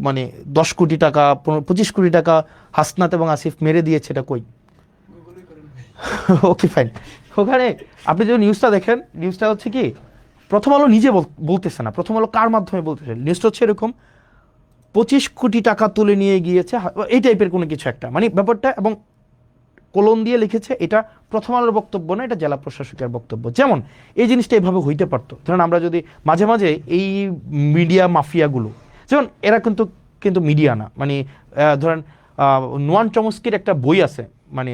মানে 10 কোটি টাকা 25 কোটি টাকা হাসনাত এবং আসিফ মেরে দিয়েছে, এটা কই? Okay fine. ওখানে আপনি যদি নিউজটা দেখেন, নিউজটা হচ্ছে কি, প্রথম আলো নিজে বলতেছে না, প্রথম আলো কার মাধ্যমে বলতেছে, নিউজটা হচ্ছে এরকম, 25 কোটি টাকা তুলে নিয়ে গিয়েছে, এই টাইপের কোনো কিছু একটা, মানে ব্যাপারটা, এবং কলম দিয়ে লিখেছে এটা প্রথম আলোর বক্তব্য না, এটা জেলা প্রশাসকের বক্তব্য। যেমন এই জিনিসটা এভাবে হইতে পারতো, ধরেন আমরা যদি মাঝে মাঝে এই মিডিয়া মাফিয়াগুলো, যেমন এরা কিন্তু কিন্তু মিডিয়া না, মানে ধরেন নোয়ান চমস্কির একটা বই আছে, মানে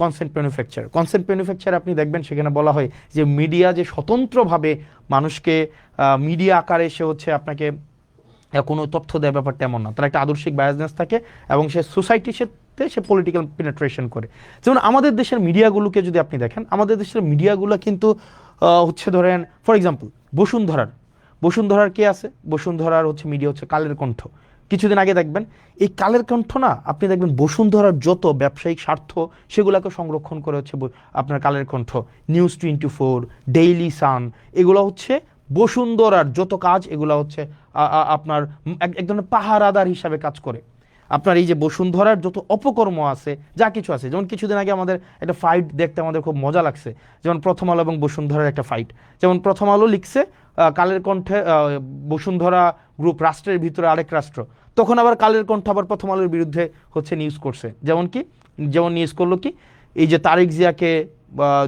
কনসেন্ট ম্যানুফ্যাকচার, আপনি দেখবেন সেখানে বলা হয় যে মিডিয়া যে স্বতন্ত্রভাবে মানুষকে মিডিয়া আকারে সে হচ্ছে আপনাকে কোনো তথ্য দেয়, ব্যাপারটা এমন না, তার একটা আদর্শিক বায়াসনেস থাকে এবং সে সোসাইটির সাথে সে পলিটিক্যাল পেনিট্রেশন করে। যেমন আমাদের দেশের মিডিয়াগুলোকে যদি আপনি দেখেন, আমাদের দেশের মিডিয়াগুলো কিন্তু হচ্ছে ধরেন ফর এক্সাম্পল বসুন্ধরার কে আছে, বসুন্ধরার হচ্ছে মিডিয়া হচ্ছে কালের কণ্ঠ। কিছুদিন আগে দেখবেন এই কালের কণ্ঠ না, আপনি দেখবেন বসুন্ধরার যত ব্যবসায়িক স্বার্থ সেগুলোকে সংরক্ষণ করে হচ্ছে আপনার Kaler Kantho, news 24, Daily Sun, এগুলো হচ্ছে বসুন্ধরার যত কাজ, এগুলো হচ্ছে আপনার এক ধরনের পাহারাদার হিসাবে কাজ করে। আপনার এই যে বসুন্ধরার যত অপকর্ম আছে, যা কিছু আছে, যেমন কিছুদিন আগে আমাদের একটা ফাইট দেখতে আমাদের খুব মজা লাগছে, যেমন প্রথম আলো এবং বসুন্ধরার একটা ফাইট। যেমন প্রথম আলো লিখছে কালের কণ্ঠে বসুন্ধরা গ্রুপ রাষ্ট্রের ভিতরে আরেক রাষ্ট্র, তখন আবার কালের কণ্ঠ আবার প্রথম আলোর বিরুদ্ধে হচ্ছে নিউজ করছে। যেমন নিউজ করলো কি, এই যে তারেক জিয়াকে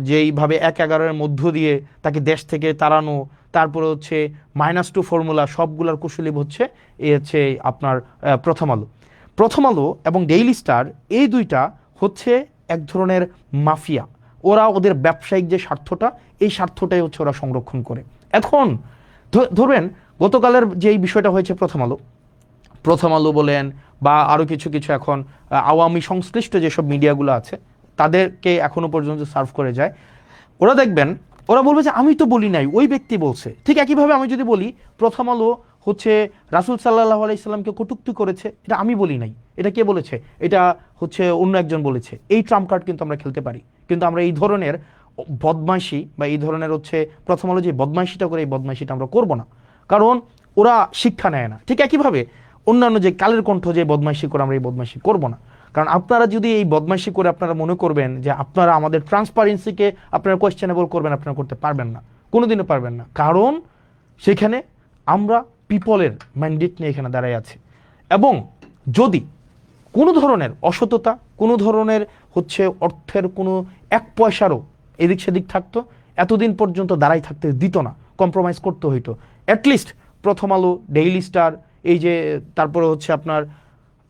যেইভাবে 1/11 মধ্য দিয়ে তাকে দেশ থেকে তাড়ানো, তারপরে হচ্ছে -2 ফর্মুলা, সবগুলার কুশলী হচ্ছে এই হচ্ছে আপনার প্রথম আলো এবং ডেইলি স্টার, এই দুইটা হচ্ছে এক ধরনের মাফিয়া। ওরা ওদের ব্যবসায়িক যে স্বার্থটা, এই স্বার্থটাই হচ্ছে ওরা সংরক্ষণ করে। এখন ধরবেন গতকালের যেই বিষয়টা হয়েছে, প্রথম আলো বলেন বা আরও কিছু কিছু এখন আওয়ামী সংশ্লিষ্ট যেসব মিডিয়াগুলো আছে তাদেরকে এখনো পর্যন্ত সার্ভ করে যায়, ওরা দেখবেন ওরা বলবে যে আমি তো বলি নাই, ওই ব্যক্তি বলছে। ঠিক একইভাবে আমি যদি বলি প্রথম আলো হচ্ছে রাসূল সাল্লাল্লাহু আলাইহি সাল্লামকে কটূক্তি করেছে, এটা আমি বলি নাই, এটা কে বলেছে, এটা হচ্ছে অন্য একজন বলেছে। এই ট্রাম্প কার্ড কিন্তু আমরা খেলতে পারি, কিন্তু আমরা এই ধরনের বদমাইশি বা এই ধরনের হচ্ছে প্রথম আলো যে বদমাইশিটা করে, এই বদমাইশিটা আমরা করব না, কারণ ওরা শিক্ষা নেয় না। ঠিক একইভাবে অন্যান্য যে কালের কণ্ঠ যে বদমাইশি করে, আমরা এই বদমাইশি করব না, কারণ আপনারা যদি এই বদমাইশি করে আপনারা মনে করবেন যে আপনারা আমাদের ট্রান্সপারেন্সিকে আপনারা কোয়েশ্চেনেবল করবেন, আপনারা করতে পারবেন না, কোনোদিনও পারবেন না, কারণ সেখানে আমরা পিপলের ম্যান্ডেট নিয়ে এখানে দাঁড়াই আছি। এবং যদি কোনো ধরনের অসততা, কোনো ধরনের হচ্ছে অর্থের কোনো 1 পয়সারও এদিক সেদিক থাকতো, এতদিন পর্যন্ত দাঁড়াই থাকতে দিত না, কম্প্রোমাইজ করতে হইতো। অ্যাটলিস্ট প্রথম আলো, ডেইলি স্টার, এই যে তারপরে হচ্ছে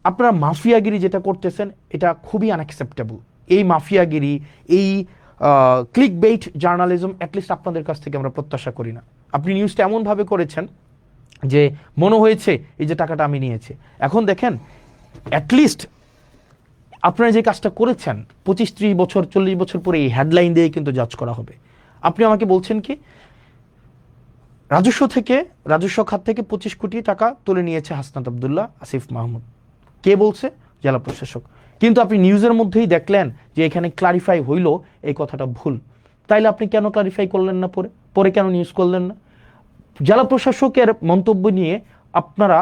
আপনারা মাফিয়াগিরি যেটা করতেছেন, এটা খুবই আনঅ্যাকসেপ্টেবল। এই মাফিয়াগিরি, এই ক্লিক বেইট জার্নালিজম অ্যাটলিস্ট আপনাদের কাছ থেকে আমরা প্রত্যাশা করি না। আপনি নিউজটা এমনভাবে করেছেন যে মনে হয়েছে এই যে টাকাটা আমি নিয়েছি। এখন দেখেন, অ্যাটলিস্ট আপনারা যে কাজটা করেছেন 25-30 বছর 40 বছর পরে এই হেডলাইন দিয়ে কিন্তু জাজ করা হবে। আপনি আমাকে বলছেন কি, রাজস্ব খাত থেকে 25 কোটি টাকা তুলে নিয়েছে হাসনাত আব্দুল্লাহ, আসিফ মাহমুদ। কে বলছে? জেলা প্রশাসক। কিন্তু আপনি নিউজের মধ্যেই দেখলেন যে এখানে ক্লারিফাই হইল এই কথাটা ভুল। তাইলে আপনি কেন ক্লারিফাই করলেন না, পরে কেন নিউজ করলেন না? জেলা প্রশাসকের মন্তব্য নিয়ে আপনারা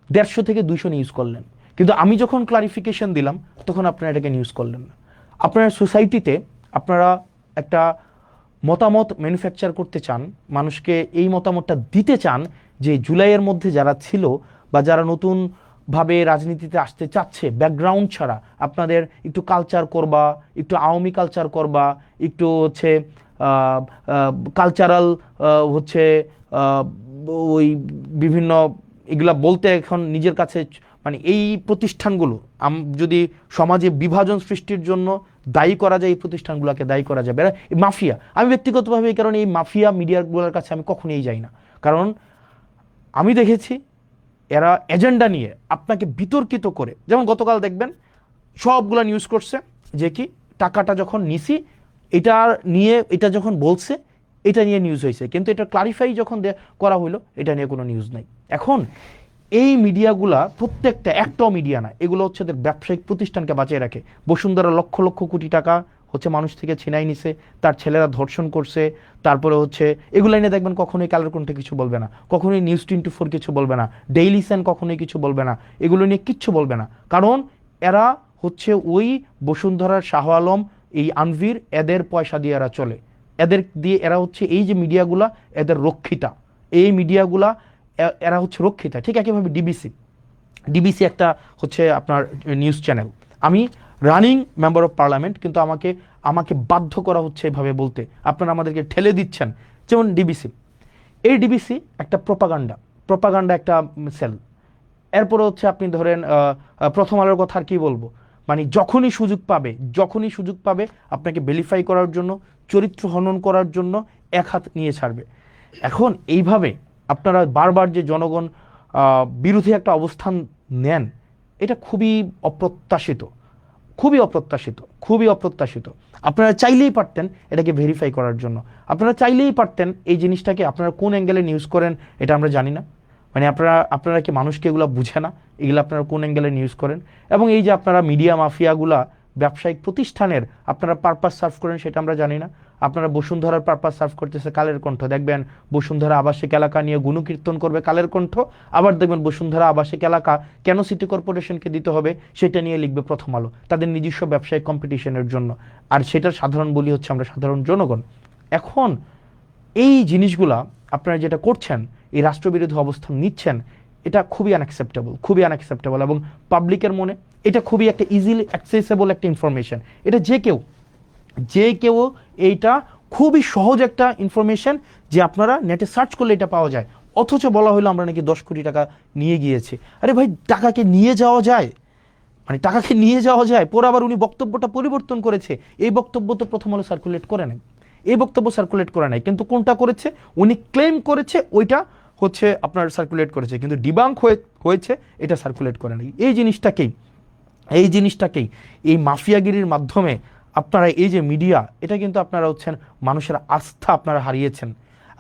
150 থেকে 200 নিউজ করলেন, কিন্তু আমি যখন ক্লারিফিকেশন দিলাম তখন আপনারা এটাকে নিউজ করলেন না। আপনার সোসাইটিতে আপনারা একটা মতামত ম্যানুফ্যাকচার করতে চান, মানুষকে এই মতামতটা দিতে চান যে জুলাইয়ের মধ্যে যারা ছিল বা যারা নতুন ভাবে রাজনীতিতে আসতে চাচ্ছে ব্যাকগ্রাউন্ড ছাড়া, আপনাদের একটু কালচার করবা, একটু আওয়ামী কালচার করবা, একটু হচ্ছে কালচারাল হচ্ছে আহ, ওই বিভিন্ন এগুলা বলতে এখন নিজের কাছে মানে এই প্রতিষ্ঠানগুলো যদি সমাজে বিভাজন সৃষ্টির জন্য দায়ী করা যায়, এই প্রতিষ্ঠানগুলোকে দায়ী করা যাবে। এরা মাফিয়া। আমি ব্যক্তিগতভাবে এই কারণে এই মাফিয়া মিডিয়াগুলোর কাছে আমি কখনোই যাই না, কারণ আমি দেখেছি এরা এজেন্ডা নিয়ে আপনাকে বিতর্কিত করে, যেমন গতকাল দেখবেন সবগুলা নিউজ করছে যে কি টাকাটা যখন নিছি এটা নিয়ে, এটা যখন বলছে এটা নিয়ে নিউজ হয়েছে, কিন্তু এটা ক্লারিফাই যখন করা হলো এটা নিয়ে কোনো নিউজ নাই। এখন এই মিডিয়াগুলা প্রত্যেকটা একটাও মিডিয়া না, এগুলো হচ্ছে ব্যবসায়িক প্রতিষ্ঠানকে বাঁচিয়ে রাখে। বসুন্ধরা লক্ষ লক্ষ কোটি টাকা হচ্ছে মানুষ থেকে ছিনাই নিছে, তার ছেলেরা ধর্ষণ করছে, তারপরে হচ্ছে এগুলো নিয়ে দেখবেন কখনোই কালের কণ্ঠে কিছু বলবে না, কখনোই নিউজ 24 কিছু বলবে না, ডেইলি সান কখনোই কিছু বলবে না, এগুলো নিয়ে কিচ্ছু বলবে না, কারণ এরা হচ্ছে ওই বসুন্ধরার শাহ আলম, এই আনভির, এদের পয়সা দিয়ে এরা চলে, এদের দিয়ে এরা হচ্ছে এই যে মিডিয়াগুলা এদের রক্ষিতা, এই মিডিয়াগুলা এরা হচ্ছে রক্ষিতা। ঠিক একইভাবে ডিবিসি, ডিবিসি একটা হচ্ছে আপনার নিউজ চ্যানেল, আমি রানিং মেম্বার অফ পার্লামেন্ট, কিন্তু আমাকে আমাকে বাধ্য করা হচ্ছে এভাবে বলতে, আপনারা আমাদেরকে ঠেলে দিচ্ছেন। যেমন ডিবিসি, এই ডিবিসি একটা প্রপাগান্ডা, প্রপাগান্ডা একটা সেল। এরপরে হচ্ছে আপনি ধরেন প্রথম আলোর কথা আর কি বলবো, মানে যখনই সুযোগ পাবে, যখনই সুযোগ পাবে আপনাকে ভেরিফাই করার জন্য, চরিত্র হনন করার জন্য এক হাত নিয়ে ছাড়বে। এখন এইভাবে আপনারা বারবার যে জনগণ বিরোধী একটা অবস্থান নেন, এটা খুবই অপ্রত্যাশিত, খুবই অপ্রত্যাশিত, খুবই অপ্রত্যাশিত। আপনারা চাইলেই পারতেন এটাকে ভেরিফাই করার জন্য, আপনারা চাইলেই পারতেন এই জিনিসটাকে, আপনারা কোন অ্যাঙ্গেলে নিউজ করেন এটা আমরা জানি না, মানে আপনারা আপনারা কি মানুষকে এগুলো বুঝে না, এগুলো আপনারা কোন অ্যাঙ্গেলে নিউজ করেন। এবং এই যে আপনারা মিডিয়া মাফিয়াগুলা ব্যবসায়িক প্রতিষ্ঠানের আপনারা পারপাস সার্ভ করেন সেটা আমরা জানি না। আপনারা বসুন্ধরার পারপাস সার্ভ করতেছে কালের কণ্ঠ, দেখবেন বসুন্ধরা আবাসিক এলাকা নিয়ে গুণকীর্তন করবে কালের কণ্ঠ, আবার দেখবেন বসুন্ধরা আবাসিক এলাকা কেন সিটি কর্পোরেশনকে দিতে হবে সেটা নিয়ে লিখবে প্রথম আলো, তাদের নিজস্ব ব্যবসায়িক কম্পিটিশনের জন্য, আর সেটার সাধারণ বলি হচ্ছে আমরা সাধারণ জনগণ। এখন এই জিনিসগুলা আপনারা যেটা করছেন, এই রাষ্ট্রবিরোধী অবস্থান নিচ্ছেন, এটা খুবই আনঅ্যাকসেপ্টেবল, খুবই আনঅ্যাকসেপ্টেবল, এবং পাবলিকের মনে এটা খুবই একটা ইজিলি অ্যাক্সেসেবল একটা ইনফরমেশন, এটা যে কেউ এইটা খুবই সহজ একটা ইনফরমেশন যে আপনারা নেটে সার্চ করলে এটা পাওয়া যায়। অথচ বলা হলো আমরা নাকি 10 কোটি টাকা নিয়ে গিয়েছি। আরে ভাই, টাকাকে নিয়ে যাওয়া যায়, মানে টাকাকে নিয়ে যাওয়া যায়, পরে আবার উনি বক্তব্যটা পরিবর্তন করেছে, এই বক্তব্য তো প্রথম আলো সার্কুলেট করে নাই, এই বক্তব্য সার্কুলেট করে নাই, কিন্তু কোনটা করেছে, উনি ক্লেম করেছে ওইটা হচ্ছে আপনার সার্কুলেট করেছে, কিন্তু ডিবাঙ্ক হয়েছে এটা সার্কুলেট করে নাই। এই জিনিসটাকেই এই মাফিয়াগিরির মাধ্যমে আপনারা এই যে মিডিয়া, এটা কিন্তু আপনারা হচ্ছেন মানুষের আস্থা আপনারা হারিয়েছেন।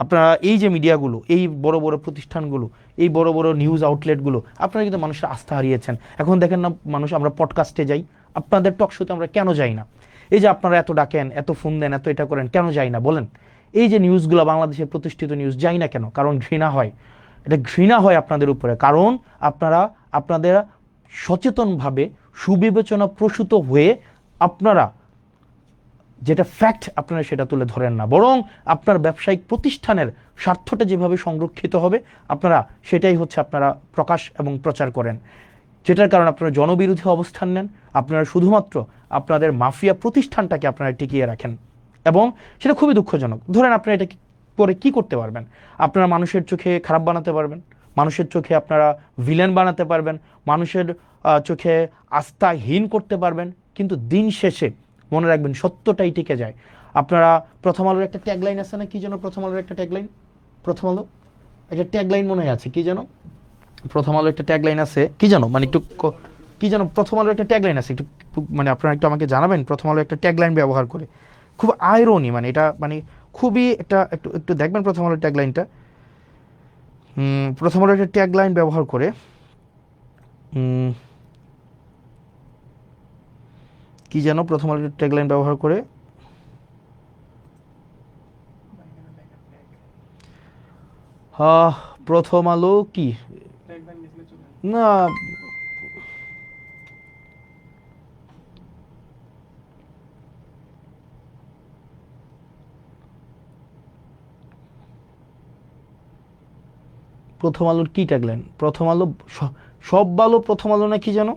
আপনারা এই যে মিডিয়াগুলো, এই বড় বড় প্রতিষ্ঠানগুলো, এই বড় বড় নিউজ আউটলেটগুলো, আপনারা কিন্তু মানুষের আস্থা হারিয়েছেন। এখন দেখেন না মানুষ, আমরা পডকাস্টে যাই, আপনাদের টক শোতে আমরা কেন যাই না? এই যে আপনারা এত ডাকেন, এত ফোন দেন, এত এটা করেন, কেন যাই না বলেন? এই যে নিউজগুলো, বাংলাদেশের প্রতিষ্ঠিত নিউজ, যাই না কেন? কারণ ঘৃণা হয়, এটা ঘৃণা হয় আপনাদের উপরে, কারণ আপনাদের সচেতনভাবে সুবিবেচনা প্রসূত হয়ে আপনারা যেটা ফ্যাক্ট আপনারা সেটা তুলে ধরেন না, বরং আপনার ব্যবসায়িক প্রতিষ্ঠানের স্বার্থটা যেভাবে সংরক্ষিত হবে আপনারা সেটাই হচ্ছে আপনারা প্রকাশ এবং প্রচার করেন, যেটার কারণে আপনারা জনবিরোধী অবস্থান নেন। আপনারা শুধুমাত্র আপনাদের মাফিয়া প্রতিষ্ঠানটাকে আপনারা টিকিয়ে রাখেন, এবং সেটা খুবই দুঃখজনক। ধরেন আপনারা এটা পরে কি করতে পারবেন? আপনারা মানুষের চোখে খারাপ বানাতে পারবেন, মানুষের চোখে আপনারা ভিলেন বানাতে পারবেন, মানুষের চোখে আস্থাহীন করতে পারবেন, কিন্তু দিন শেষে মনে রাখবেন সত্যটাই টিকে যায়। আপনারা প্রথম আলোর একটা ট্যাগলাইন আছে না, কি যেন প্রথম আলোর একটা ট্যাগলাইন, প্রথম আলো একটা ট্যাগলাইন মনে আছে, কি যেন প্রথম আলো একটা ট্যাগলাইন আছে, কি যেন, মানে একটু কি যেন প্রথম আলোর একটা ট্যাগলাইন আছে, একটু মানে আপনারা একটু আমাকে জানাবেন। প্রথম আলো একটা ট্যাগলাইন ব্যবহার করে, খুব আইরনি, মানে এটা মানে খুবই একটা একটু একটু দেখবেন প্রথম আলোর ট্যাগলাইনটা। প্রথম আলো একটা ট্যাগলাইন ব্যবহার করে, কি যেন প্রথম আলো ট্যাগলাইন ব্যবহার করে, প্রথম আলো কি না, প্রথম আলোর কি ট্যাগলাইন? প্রথম আলো সব ভালো প্রথম আলো না কি যেন?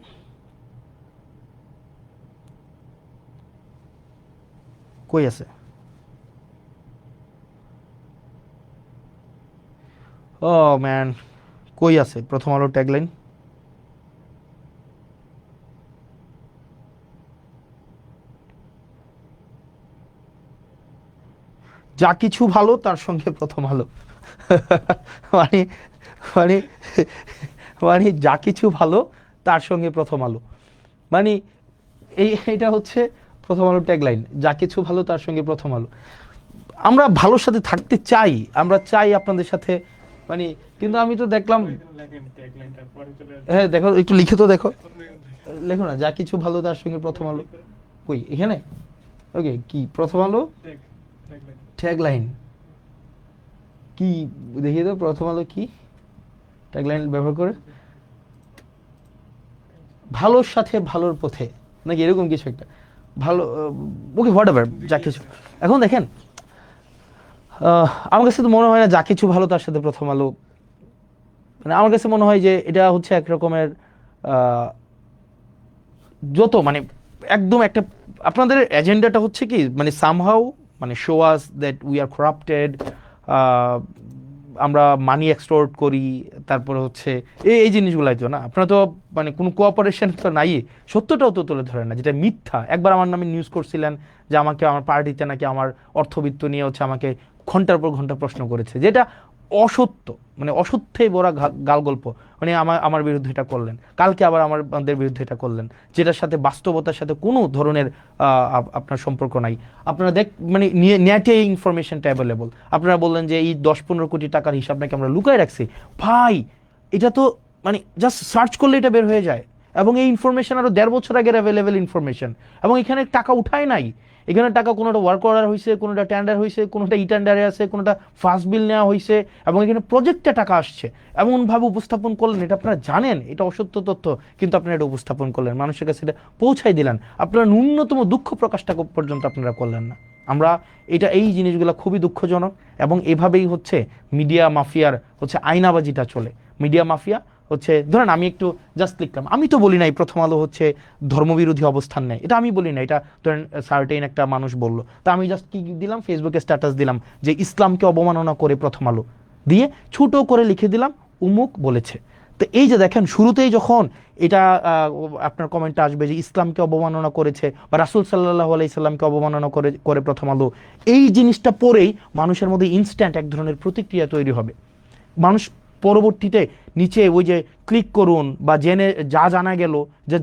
কই আছে? ও ম্যান, কই আছে প্রথম আলো ট্যাগলাইন? যা কিছু ভালো তার সঙ্গে প্রথম আলো। মানে মানে মানে যা কিছু ভালো তার সঙ্গে প্রথম আলো, মানে এটা হচ্ছে প্রথম আলো ট্যাগলাইন, যা কিছু ভালো তার সঙ্গে প্রথম আলো। আমরা ভালোর সাথে থাকতে চাই, আমরা চাই আপনাদের সাথে, মানে কিন্তু আমি তো দেখলাম, হ্যাঁ দেখো একটু লিখে তো দেখো, লেখো না, যা কিছু ভালো তার সঙ্গে প্রথম আলো। কই এখানে? ওকে, কি প্রথম আলো ট্যাগলাইন কি? দেখিয়ে দাও প্রথম আলো কি ট্যাগলাইন ব্যবহার করে। ভালোর সাথে ভালোর পথে নাকি এরকম কিছু একটা, ভালো, ওকে হোয়াট এভার, যা কিছু। এখন দেখেন, আমার কাছে তো মনে হয় না যা কিছু ভালো তার সাথে প্রথম আলো, মানে আমার কাছে মনে হয় যে এটা হচ্ছে এক রকমের যত মানে একদম একটা, আপনাদের এজেন্ডাটা হচ্ছে কি মানে সামহাউ মানে show us that we are corrupted, আমরা মানি এক্সটোর্ট করি, তারপরে হচ্ছে এই জিনিসগুলাই তো না, আপনারা তো মানে কোনো কোঅপারেশন তো নাই, সত্যটাও তো তুলে ধরেন না, যেটা মিথ্যা। একবার আমার নামে নিউজ করছিলেন যে আমাকে আমার পার্টিতে নাকি আমার অর্থবিত্ত নিয়ে হচ্ছে আমাকে ঘন্টার পর ঘন্টা প্রশ্ন করেছে, যেটা অসত্য, মানে অসত্যে বড় গাল গল্প, মানে আমার বিরুদ্ধে এটা করলেন, কালকে আবার আমাদের বিরুদ্ধে এটা করলেন, যেটার সাথে বাস্তবতার সাথে কোনো ধরনের আপনার সম্পর্ক নাই। আপনারা মানে নেটে ইনফরমেশনটা অ্যাভেলেবল, আপনারা বললেন যে এই 10-15 কোটি টাকার হিসাব নাকি আমরা লুকায় রাখছি। ভাই এটা তো মানে জাস্ট সার্চ করলে এটা বের হয়ে যায়, এবং এই ইনফরমেশন আরো 1.5 বছর আগের অ্যাভেলেবেল ইনফরমেশন, এবং এখানে টাকা উঠায় নাই, এখানে টাকা কোনোটা ওয়ার্ক অর্ডার হয়েছে, কোনোটা টেন্ডার হয়েছে, কোনোটা ই টেন্ডারে আছে, কোনোটা ফার্স্ট বিল নেওয়া হয়েছে, এবং এখানে প্রজেক্টে টাকা আসছে, এমনভাবে উপস্থাপন করলেন, এটা আপনারা জানেন এটা অসত্য তথ্য, কিন্তু আপনারা এটা উপস্থাপন করলেন, মানুষের কাছে এটা পৌঁছাই দিলেন, আপনারা ন্যূনতম দুঃখ প্রকাশটা পর্যন্ত আপনারা করলেন না। আমরা এই জিনিসগুলো খুবই দুঃখজনক, এবং এভাবেই হচ্ছে মিডিয়া মাফিয়ার হচ্ছে আয়নাবাজিটা চলে। মিডিয়া মাফিয়া হচ্ছে, ধরেন আমি একটু জাস্ট লিখলাম, আমি তো বলি নাই প্রথম আলো হচ্ছে ধর্মবিরোধী অবস্থান নেয়, এটা আমি বলি না, এটা ধরেন সার্টেন একটা মানুষ বললো, তা আমি জাস্ট কি দিলাম, ফেসবুকে স্ট্যাটাস দিলাম যে ইসলামকে অবমাননা করে প্রথম আলো দিয়ে ছোট করে লিখে দিলাম উমুক বলেছে। তো এই যে দেখেন, শুরুতেই যখন এটা আপনার কমেন্টটা আসবে যে ইসলামকে অবমাননা করেছে বা রাসূল সাল্লাল্লাহু আলাইহি সাল্লামকে অবমাননা করে প্রথম আলো, এই জিনিসটা পরেই মানুষের মধ্যে ইনস্ট্যান্ট এক ধরনের প্রতিক্রিয়া তৈরি হবে। মানুষ পরবর্তীতে নিচে ওই যে ক্লিক করুন বা জেনে যা জানা গেল,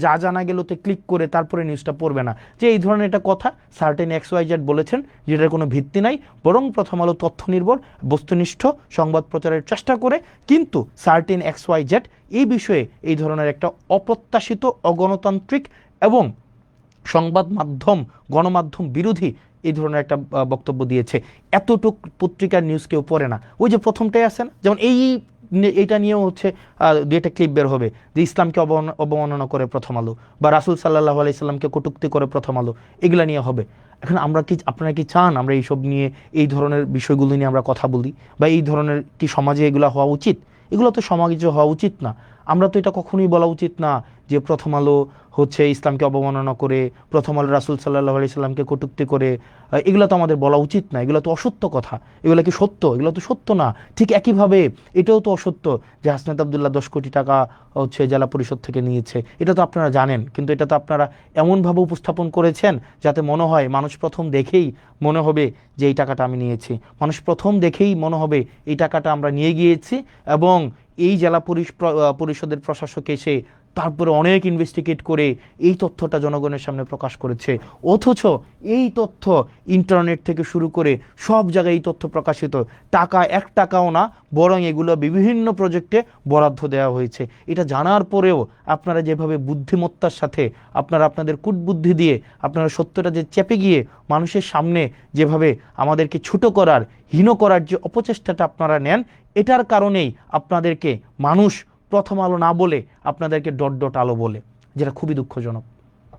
যা জানা গেল তে ক্লিক করে তারপরে নিউজটা পড়বে না, যে এই ধরনের একটা কথা সার্টেন XYZ বলেছেন, যেটার কোনো ভিত্তি নাই, বরং প্রথম আলো তথ্য নির্ভর বস্তুনিষ্ঠ সংবাদ প্রচারের চেষ্টা করে, কিন্তু সার্টেন XYZ এই বিষয়ে এই ধরনের একটা অপ্রত্যাশিত, অগণতান্ত্রিক এবং সংবাদ মাধ্যম, গণমাধ্যম বিরোধী এই ধরনের একটা বক্তব্য দিয়েছে। এতটুক পত্রিকার নিউজ কেউ পড়ে না। ওই যে প্রথমটাই আছেন, যেমন এইটা নিয়েও হচ্ছে দুইটা ক্লিপ বের হবে যে ইসলামকে অবমাননা করে প্রথম আলো, বা রাসূল সাল্লাল্লাহু আলাইহি সাল্লামকে কটূক্তি করে প্রথম আলো, এগুলা নিয়ে হবে। এখন আপনারা কি চান আমরা এইসব নিয়ে, এই ধরনের বিষয়গুলো নিয়ে আমরা কথা বলি, বা এই ধরনের কি সমাজে এগুলা হওয়া উচিত? এগুলো তো সমাজে হওয়া উচিত না। আমরা তো এটা কখনোই বলা উচিত না যে প্রথম আলো হচ্ছে ইসলামকে অবমাননা করে, প্রথম আলো রাসূল সাল্লাল্লাহু আলাইহি সাল্লামকে কটূক্তি করে, এগুলো তো আমাদের বলা উচিত না, এগুলো তো অসত্য কথা। এগুলো কি সত্য? এগুলো তো সত্য না। ঠিক একইভাবে এটাও তো অসত্য যে হাসনাত আব্দুল্লাহ 10 কোটি টাকা হচ্ছে জেলা পরিষদ থেকে নিয়েছে, এটা তো আপনারা জানেন, কিন্তু এটা তো আপনারা এমনভাবে উপস্থাপন করেছেন যাতে মনে হয়, মানুষ প্রথম দেখেই মনে হবে যে এই টাকাটা আমি নিয়েছি, মানুষ প্রথম দেখেই মনে হবে এই টাকাটা আমরা নিয়ে গিয়েছি, এবং এই জেলা পরিষদের প্রশাসক এসে তারপরে অনেক ইনভেস্টিগেট করে এই তথ্যটা জনগণের সামনে প্রকাশ করেছে। অথচ এই তথ্য ইন্টারনেট থেকে শুরু করে সব জায়গায় এই তথ্য প্রকাশিত, টাকা 1 টাকাও না, বরং এগুলো বিভিন্ন প্রজেক্টে বরাদ্দ দেওয়া হয়েছে। এটা জানার পরেও আপনারা যেভাবে বুদ্ধিমত্তার সাথে আপনাদের কূটবুদ্ধি দিয়ে আপনারা সত্যটা যে চেপে গিয়ে মানুষের সামনে যেভাবে আমাদেরকে ছোট করার, হীন করার যে অপচেষ্টাটা আপনারা নেন, এটার কারণেই আপনাদেরকে মানুষ প্রথম আলো না বলে আপনাদেরকে .. আলো বলে, যেটা খুবই দুঃখজনক।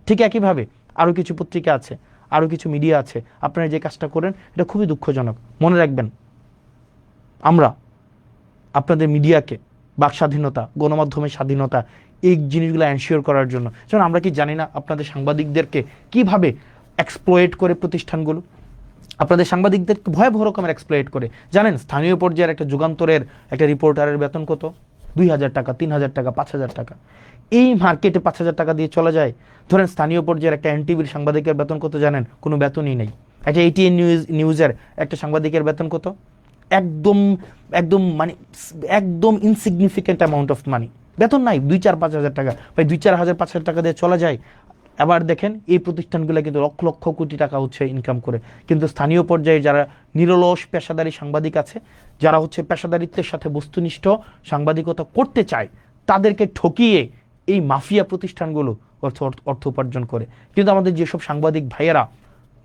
ঠিক একইভাবে আরও কিছু পত্রিকা আছে, আরও কিছু মিডিয়া আছে, আপনারা যে কাজটা করেন এটা খুবই দুঃখজনক। মনে রাখবেন, আপনাদের মিডিয়াকে, বাক স্বাধীনতা, গণমাধ্যমের স্বাধীনতা, এই জিনিসগুলো এনশিওর করার জন্য। যেমন আমরা কি জানি না আপনাদের সাংবাদিকদেরকে কিভাবে এক্সপ্লয়েট করে প্রতিষ্ঠানগুলো, আপনাদের সাংবাদিকদের ভয়াবহ রকমের এক্সপ্লয়েট করে। জানেন স্থানীয় পর্যায়ের একটা যুগান্তরের একটা রিপোর্টারের বেতন কত? 2,000 টাকা, 3,000 টাকা, 5,000 টাকা। এই মার্কেটে 5,000 টাকা দিয়ে চলে যায়। ধরেন স্থানীয় পর্যায়ের একটা এনটিভির সাংবাদিকের বেতন কত জানেন? কোনো বেতনই নেই। একটা এটিএন নিউজের একটা সাংবাদিকের বেতন কত? একদম একদম মানে একদম ইনসিগনিফিকেন্ট অ্যামাউন্ট অফ মানি, বেতন নাই। 2-4-5 হাজার টাকা, ভাই 2-4 হাজার 5,000 টাকা দিয়ে চলা যায়। আবার দেখেন এই প্রতিষ্ঠানগুলো কিন্তু লক্ষ লক্ষ কোটি টাকা হচ্ছে ইনকাম করে, কিন্তু স্থানীয় পর্যায়ে যারা নিরলস পেশাদারী সাংবাদিক আছে, যারা হচ্ছে পেশাদারিত্বের সাথে বস্তুনিষ্ঠ সাংবাদিকতা করতে চায়, তাদেরকে ঠকিয়ে এই মাফিয়া প্রতিষ্ঠানগুলো অর্থ উপার্জন করে। কিন্তু আমাদের যেসব সাংবাদিক ভাইয়েরা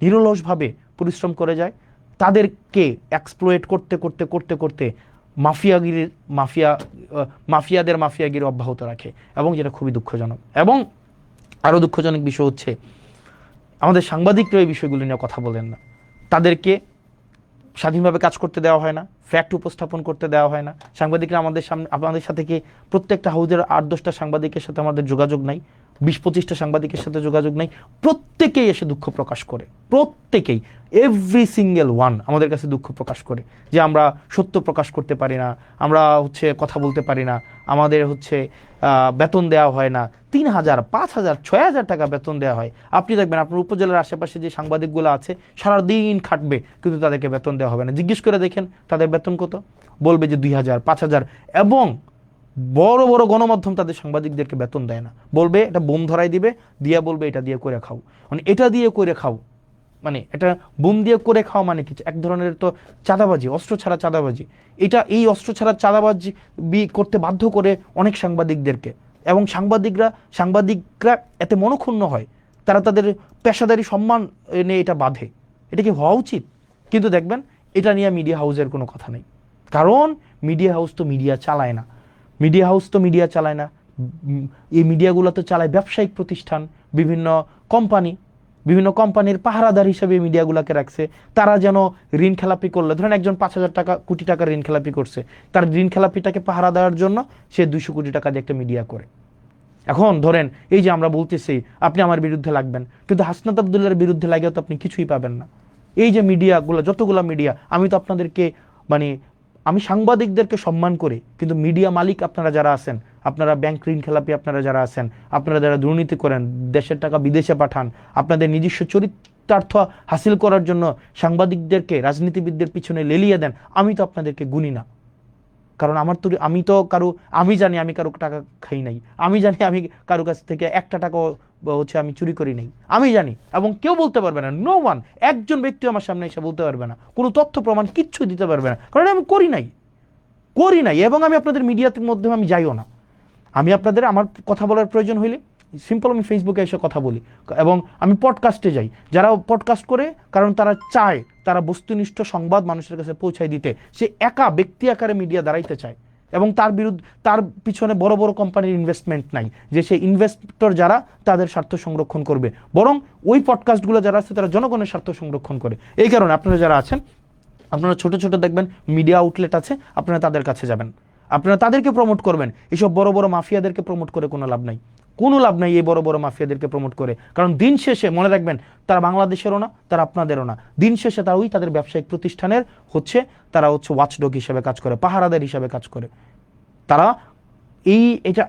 নিরলসভাবে পরিশ্রম করে যায়, তাদেরকে এক্সপ্লয়েট করতে করতে করতে করতে মাফিয়াদের মাফিয়াগিরি অব্যাহত রাখে, এবং যেটা খুবই দুঃখজনক। এবং আরও দুঃখজনক বিষয় হচ্ছে আমাদের সাংবাদিকরা এই বিষয়গুলো নিয়ে কথা বলেন না। তাদেরকে স্বাধীনভাবে কাজ করতে দেওয়া হয় না, ফ্যাক্ট উপস্থাপন করতে দেওয়া হয় না। সাংবাদিকরা আমাদের সাথে কি প্রত্যেকটা হাউজের 8-10টা সাংবাদিকের সাথে আমাদের যোগাযোগ নাই, 20-25টা সাংবাদিকের সাথে যোগাযোগ নাই। প্রত্যেকেই এসে দুঃখ প্রকাশ করে, প্রত্যেকেই, এভরি সিঙ্গেল ওয়ান আমাদের কাছে দুঃখ প্রকাশ করে যে আমরা সত্য প্রকাশ করতে পারি না, আমরা হচ্ছে কথা বলতে পারি না, আমাদের হচ্ছে বেতন দেওয়া হয় না। 3,000, 5,000, 6,000 টাকা বেতন দেওয়া হয়। আপনি দেখবেন আপনার উপজেলার আশেপাশে যে সাংবাদিকগুলো আছে সারাদিন খাটবে, কিন্তু তাদেরকে বেতন দেওয়া হবে না। জিজ্ঞেস করে দেখেন তাদের বেতন কত, বলবে যে 2,000, 5,000। এবং বড় বড় গণমাধ্যম তাদের সাংবাদিকদেরকে বেতন দেয় না, বলবে এটা বোম ধরাই দিবে, দিয়া বলবে এটা দিয়ে করে খাও। মানে এটা দিয়ে করে খাও, মানে এটা বোম দিয়ে করে খাওয়া মানে কি? এক ধরনের তো চাঁদাবাজি, অস্ত্র ছাড়া চাঁদাবাজি। এই অস্ত্র ছাড়া চাঁদাবাজি করতে বাধ্য করে অনেক সাংবাদিকদেরকে। এবং সাংবাদিকরা এতে মনক্ষুণ্ণ হয়, তারা তাদের পেশাদারি সম্মান নিয়ে এটা বাঁধে। এটা কি হওয়া উচিত? কিন্তু দেখবেন এটা নিয়ে মিডিয়া হাউসের কোনো কথা নেই, কারণ মিডিয়া হাউস তো মিডিয়া চালায় না। এই মিডিয়াগুলো তো চালায় ব্যবসায়িক প্রতিষ্ঠান, বিভিন্ন কোম্পানির পাহারাদার হিসেবে মিডিয়াগুলোকে রাখছে। তারা যেন ঋণ খেলাপি করলে, ধরেন একজন 5,000 টাকা, কোটি টাকার ঋণ খেলাপি করছে, তার ঋণ খেলাপিটাকে পাহারা দেওয়ার জন্য সে 200 কোটি টাকা দিয়ে একটা মিডিয়া করে। এখন ধরেন এই যে আমরা বলতেছি আপনি আমার বিরুদ্ধে লাগবেন, কিন্তু হাসনাত আব্দুল্লাহর বিরুদ্ধে লাগেও তো আপনি কিছুই পাবেন না। এই যে মিডিয়াগুলো, যতগুলো মিডিয়া, আমি তো আপনাদেরকে আমি সাংবাদিকদেরকে সম্মান করি, কিন্তু মিডিয়া মালিক আপনারা যারা আছেন, আপনারা ব্যাংক ঋণ খেলাপি আপনারা যারা আছেন, আপনারা যারা দুর্নীতি করেন, দেশের টাকা বিদেশে পাঠান, আপনাদের নিজস্ব চরিতার্থ হাসিল করার জন্য সাংবাদিকদেরকে রাজনীতিবিদদের পিছনে লেলিয়ে দেন, আমি তো আপনাদেরকে গুনি না। কারণ আমি জানি আমি কারো টাকা খাই নাই, আমি জানি আমি কারো কাছ থেকে একটা টাকা হচ্ছে আমি চুরি করি নাই, আমি জানি। এবং কেউ বলতে পারবে না, নো ওয়ান, একজন ব্যক্তি আমার সামনে এসে বলতে পারবে না, কোনো তথ্য প্রমাণ কিচ্ছু দিতে পারবে না, কারণ আমি করি নাই। এবং আমি আপনাদের মিডিয়াতে মধ্যে আমি যাইও না। আমার কথা বলার প্রয়োজন হইলে সিম্পল আমি ফেসবুকে এসে কথা বলি, এবং আমি পডকাস্টে যাই। যারা পডকাস্ট করে, কারণ তারা চায় তারা বস্তুনিষ্ঠ সংবাদ মানুষের কাছে পৌঁছায় দিতে, সে একা ব্যক্তি আকারে মিডিয়া দাঁড়াইতে চায়, এবং তার পিছনে বড় বড় কোম্পানির ইনভেস্টমেন্ট নাই যে সেই ইনভেস্টর যারা তাদের স্বার্থ সংরক্ষণ করবে, বরং ওই পডকাস্টগুলো যারা আছে তারা জনগণের স্বার্থ সংরক্ষণ করে। এই কারণে আপনারা যারা আছেন, আপনারা ছোট ছোট দেখবেন মিডিয়া আউটলেট আছে, আপনারা তাদের কাছে যাবেন, আপনারা তাদেরকে প্রমোট করবেন। এইসব বড় বড় মাফিয়াদেরকে প্রমোট করে কোনো লাভ নাই, এই বড় বড় মাফিয়াদেরকে প্রমোট করে। কারণ দিন শেষে মনে রাখবেন, তারা বাংলাদেশেরও না, তারা আপনাদেরও না। দিন শেষে তাদের ব্যবসায়িক প্রতিষ্ঠানের তারা ওয়াচডগ হিসেবে কাজ করে, পাহারাদার হিসেবে কাজ করে। তারা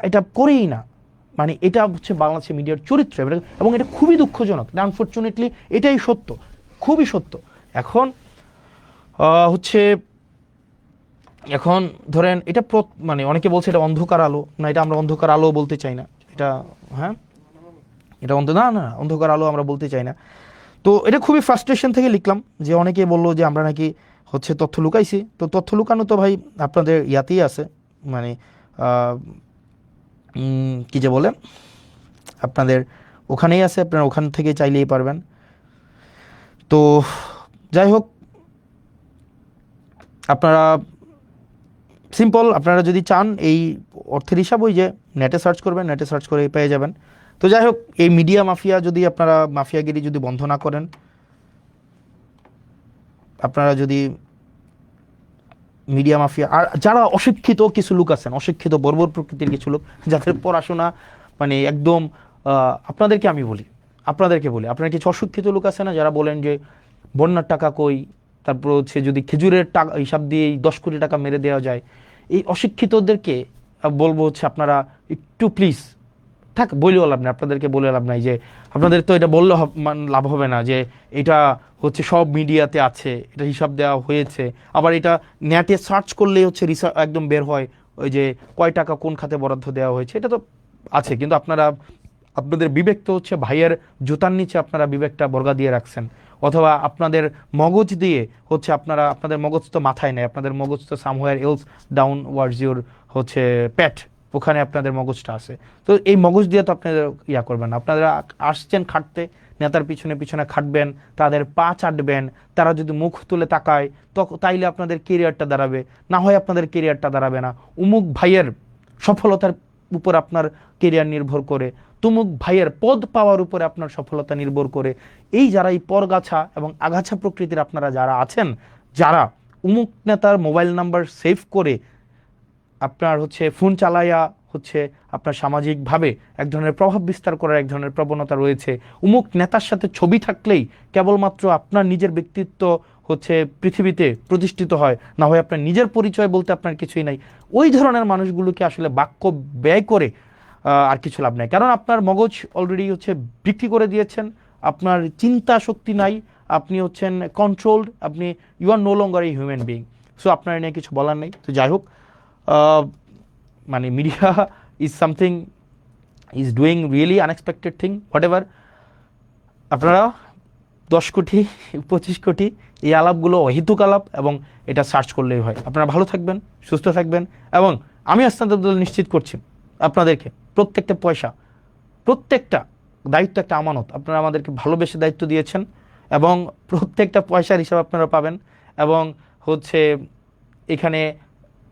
এটা করেই না। মানে এটা হচ্ছে বাংলাদেশের মিডিয়ার চরিত্র, এবং এটা খুবই দুঃখজনক। আনফরচুনেটলি এটাই সত্য, খুবই সত্য। এখন ধরেন এটা অনেকে বলছে এটা অন্ধকার আলো, না, এটা আমরা অন্ধকার আলো বলতে চাই না, এটা এটা অন্ধকার আলো আমরা বলতে চাই না। তো এটা খুবই ফ্রাস্ট্রেশন থেকে লিখলাম, যে অনেকে বললো যে আমরা নাকি তথ্য লুকাইছি। তো তথ্য লুকানো তো ভাই আপনাদের ইয়াতেই আছে, কি যে বলে, আপনাদের ওখানেই আছে, আপনারা ওখান থেকে চাইলেই পারবেন। তো যাই হোক, আপনারা যদি চান এই অর্থের হিসাব, ওই যে নেটে সার্চ করবেন, নেটে সার্চ করে পেয়ে যাবেন। তো যাই হোক, এই মিডিয়া মাফিয়া যদি আপনারা মাফিয়াগিরি যদি বন্ধ না করেন, আপনারা যদি মিডিয়া মাফিয়া আর যারা অশিক্ষিত কিছু লোক আছেন, অশিক্ষিত বর্বর প্রকৃতির কিছু লোক যাদের পড়াশোনা মানে একদম আপনাদেরকে আমি বলি, আপনারা কিছু অশিক্ষিত লোক আছে না যারা বলেন যে বন্যার টাকা কই, তারপর হচ্ছে যদি খেজুরের টাকা হিসাব দিয়ে 10 কোটি টাকা মেরে দেওয়া যায়, এই অশিক্ষিতদেরকে বলবো হচ্ছে আপনারা একটু প্লিজ বলেও লাভ নাই, আপনাদেরকে বলে লাভ নাই যে আপনাদের তো এটা বললে লাভ হবে না যে এটা হচ্ছে সব মিডিয়াতে আছে, এটা হিসাব দেওয়া হয়েছে, আবার এটা নেটে সার্চ করলেই হচ্ছে রিসার্চ একদম বের হয় ওই যে কয় টাকা কোন খাতে বরাদ্দ দেওয়া হয়েছে, এটা তো আছে। কিন্তু আপনাদের বিবেক তো হচ্ছে ভাইয়ের জুতার নিচে আপনারা বিবেকটা বর্গা দিয়ে রাখছেন, অথবা আপনাদের মগজ দিয়ে হচ্ছে আপনাদের মগজ তো মাথায় নেই, আপনাদের মগজ তো somewhere else down words your হচ্ছে প্যাট, ওখানে আপনাদের মগজটা আছে। তো এই মগজ দিয়ে তো আপনাদের করবেন না, আপনারা আসছেন খাটতে, নেতার পিছনে পিছনে খাটবেন, তাদের পা চাটবেন, তারা যদি মুখ তুলে তাকায় তাইলে আপনাদের কেরিয়ারটা দাঁড়াবে, না হয় আপনাদের কেরিয়ারটা দাঁড়াবে না। উমুক ভাইয়ের সফলতার উপর আপনার কেরিয়ার নির্ভর করে, তুমুক ভাইয়ের পদ পাওয়ার উপরে আপনার সফলতা নির্ভর করে। যারা এই পরগাছা এবং আগাছা প্রকৃতির আপনারা যারা আছেন, যারা উমুক নেতার মোবাইল নাম্বার সেভ করে আপনার হচ্ছে ফোন চালাইয়া হচ্ছে আপনার সামাজিকভাবে এক ধরনের প্রভাব বিস্তার করার এক ধরনের প্রবণতা রয়েছে, উমুক নেতার সাথে ছবি থাকলেই কেবলমাত্র আপনার নিজের ব্যক্তিত্ব হচ্ছে পৃথিবীতে প্রতিষ্ঠিত হয়, না হয় আপনার নিজের পরিচয় বলতে আপনার কিছুই নাই, ওই ধরনের মানুষগুলোকে আসলে বাক্য ব্যয় করে আর কিছু লাভ নাই। কারণ আপনার মগজ অলরেডি হচ্ছে বিক্রি করে দিয়েছেন, আপনার চিন্তা শক্তি নাই, আপনি হচ্ছেন কন্ট্রোলড, আপনি ইউ আর নো লঙ্গার এই হিউম্যান বিইং। সো আপনার নিয়ে কিছু বলার নেই। তো যাই হোক, মানে media is something is doing really unexpected thing, what ever. আপনারা 10 কোটি 25 কোটি এই আলাপগুলো অহেতুক আলাপ, এবং এটা সার্চ করলেই হয়। আপনারা ভালো থাকবেন, সুস্থ থাকবেন, এবং আমি আস্তান্তর নিশ্চিত করছি আপনাদেরকে প্রত্যেকটা পয়সা, প্রত্যেকটা দায়িত্ব একটা আমানত, আপনারা আমাদেরকে ভালোবেসে দায়িত্ব দিয়েছেন, এবং প্রত্যেকটা পয়সার হিসাব আপনারা পাবেন, এবং হচ্ছে এখানে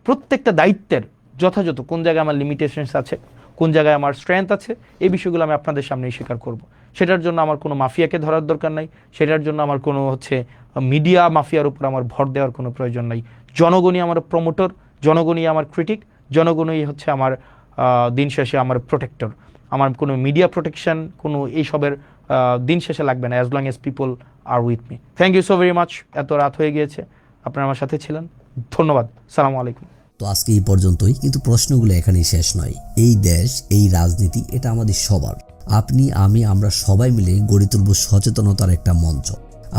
প্রত্যেকটা দায়িত্বের যথাযথ কোন জায়গায় আমার লিমিটেশনস আছে, কোন জায়গায় আমার স্ট্রেংথ আছে, এই বিষয়গুলো আমি আপনাদের সামনেই স্বীকার করব। সেটার জন্য আমার কোনো মাফিয়াকে ধরার দরকার নাই, সেটার জন্য আমার কোনো হচ্ছে মিডিয়া মাফিয়ার উপর আমার ভর দেওয়ার কোনো প্রয়োজন নাই। জনগণই আমার প্রমোটর, জনগণই আমার ক্রিটিক, জনগণই হচ্ছে আমার দিন শেষে আমার প্রোটেক্টর। আমার কোনো মিডিয়া প্রোটেকশন কোনো এইসবের দিন শেষে লাগবে না, as long as people are with me. Thank you so very much. এত রাত হয়ে গিয়েছে, আপনারা আমার সাথে ছিলেন, ধন্যবাদ। সালামু আলাইকুম। তো আজকে এই পর্যন্তই, কিন্তু প্রশ্নগুলো এখানেই শেষ নয়। এই দেশ, এই রাজনীতি, এটা আমাদের সবার। আপনি, আমি, আমরা সবাই মিলে গড়ে তুলব সচেতনতার একটা মঞ্চ।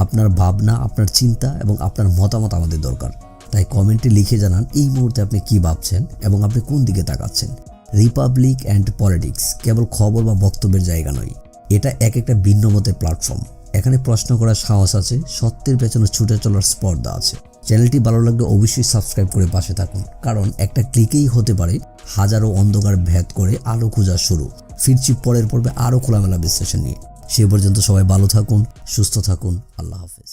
আপনার ভাবনা, আপনার চিন্তা এবং আপনার মতামত আমাদের দরকার। তাই কমেন্টে লিখে জানান এই মুহূর্তে আপনি কি ভাবছেন এবং আপনি কোন দিকে তাকাচ্ছেন। রিপাবলিক অ্যান্ড পলিটিক্স কেবল খবর বা বক্তব্যের জায়গা নয়, এটা একটা ভিন্ন মতের প্ল্যাটফর্ম। এখানে প্রশ্ন করার সাহস আছে, সত্যের পেছনে ছুটে চলার স্পর্ধা আছে। চ্যানেলটি ভালো লাগলে অবশ্যই সাবস্ক্রাইব করে পাশে থাকুন, কারণ একটা ক্লিকেই হতে পারে হাজারো অন্ধকার ভেদ করে আলো খোঁজা শুরু। ফিরছি পরের পর্বে আরও খোলামেলা বিশ্লেষণ নিয়ে। সে পর্যন্ত সবাই ভালো থাকুন, সুস্থ থাকুন। আল্লাহ হাফেজ।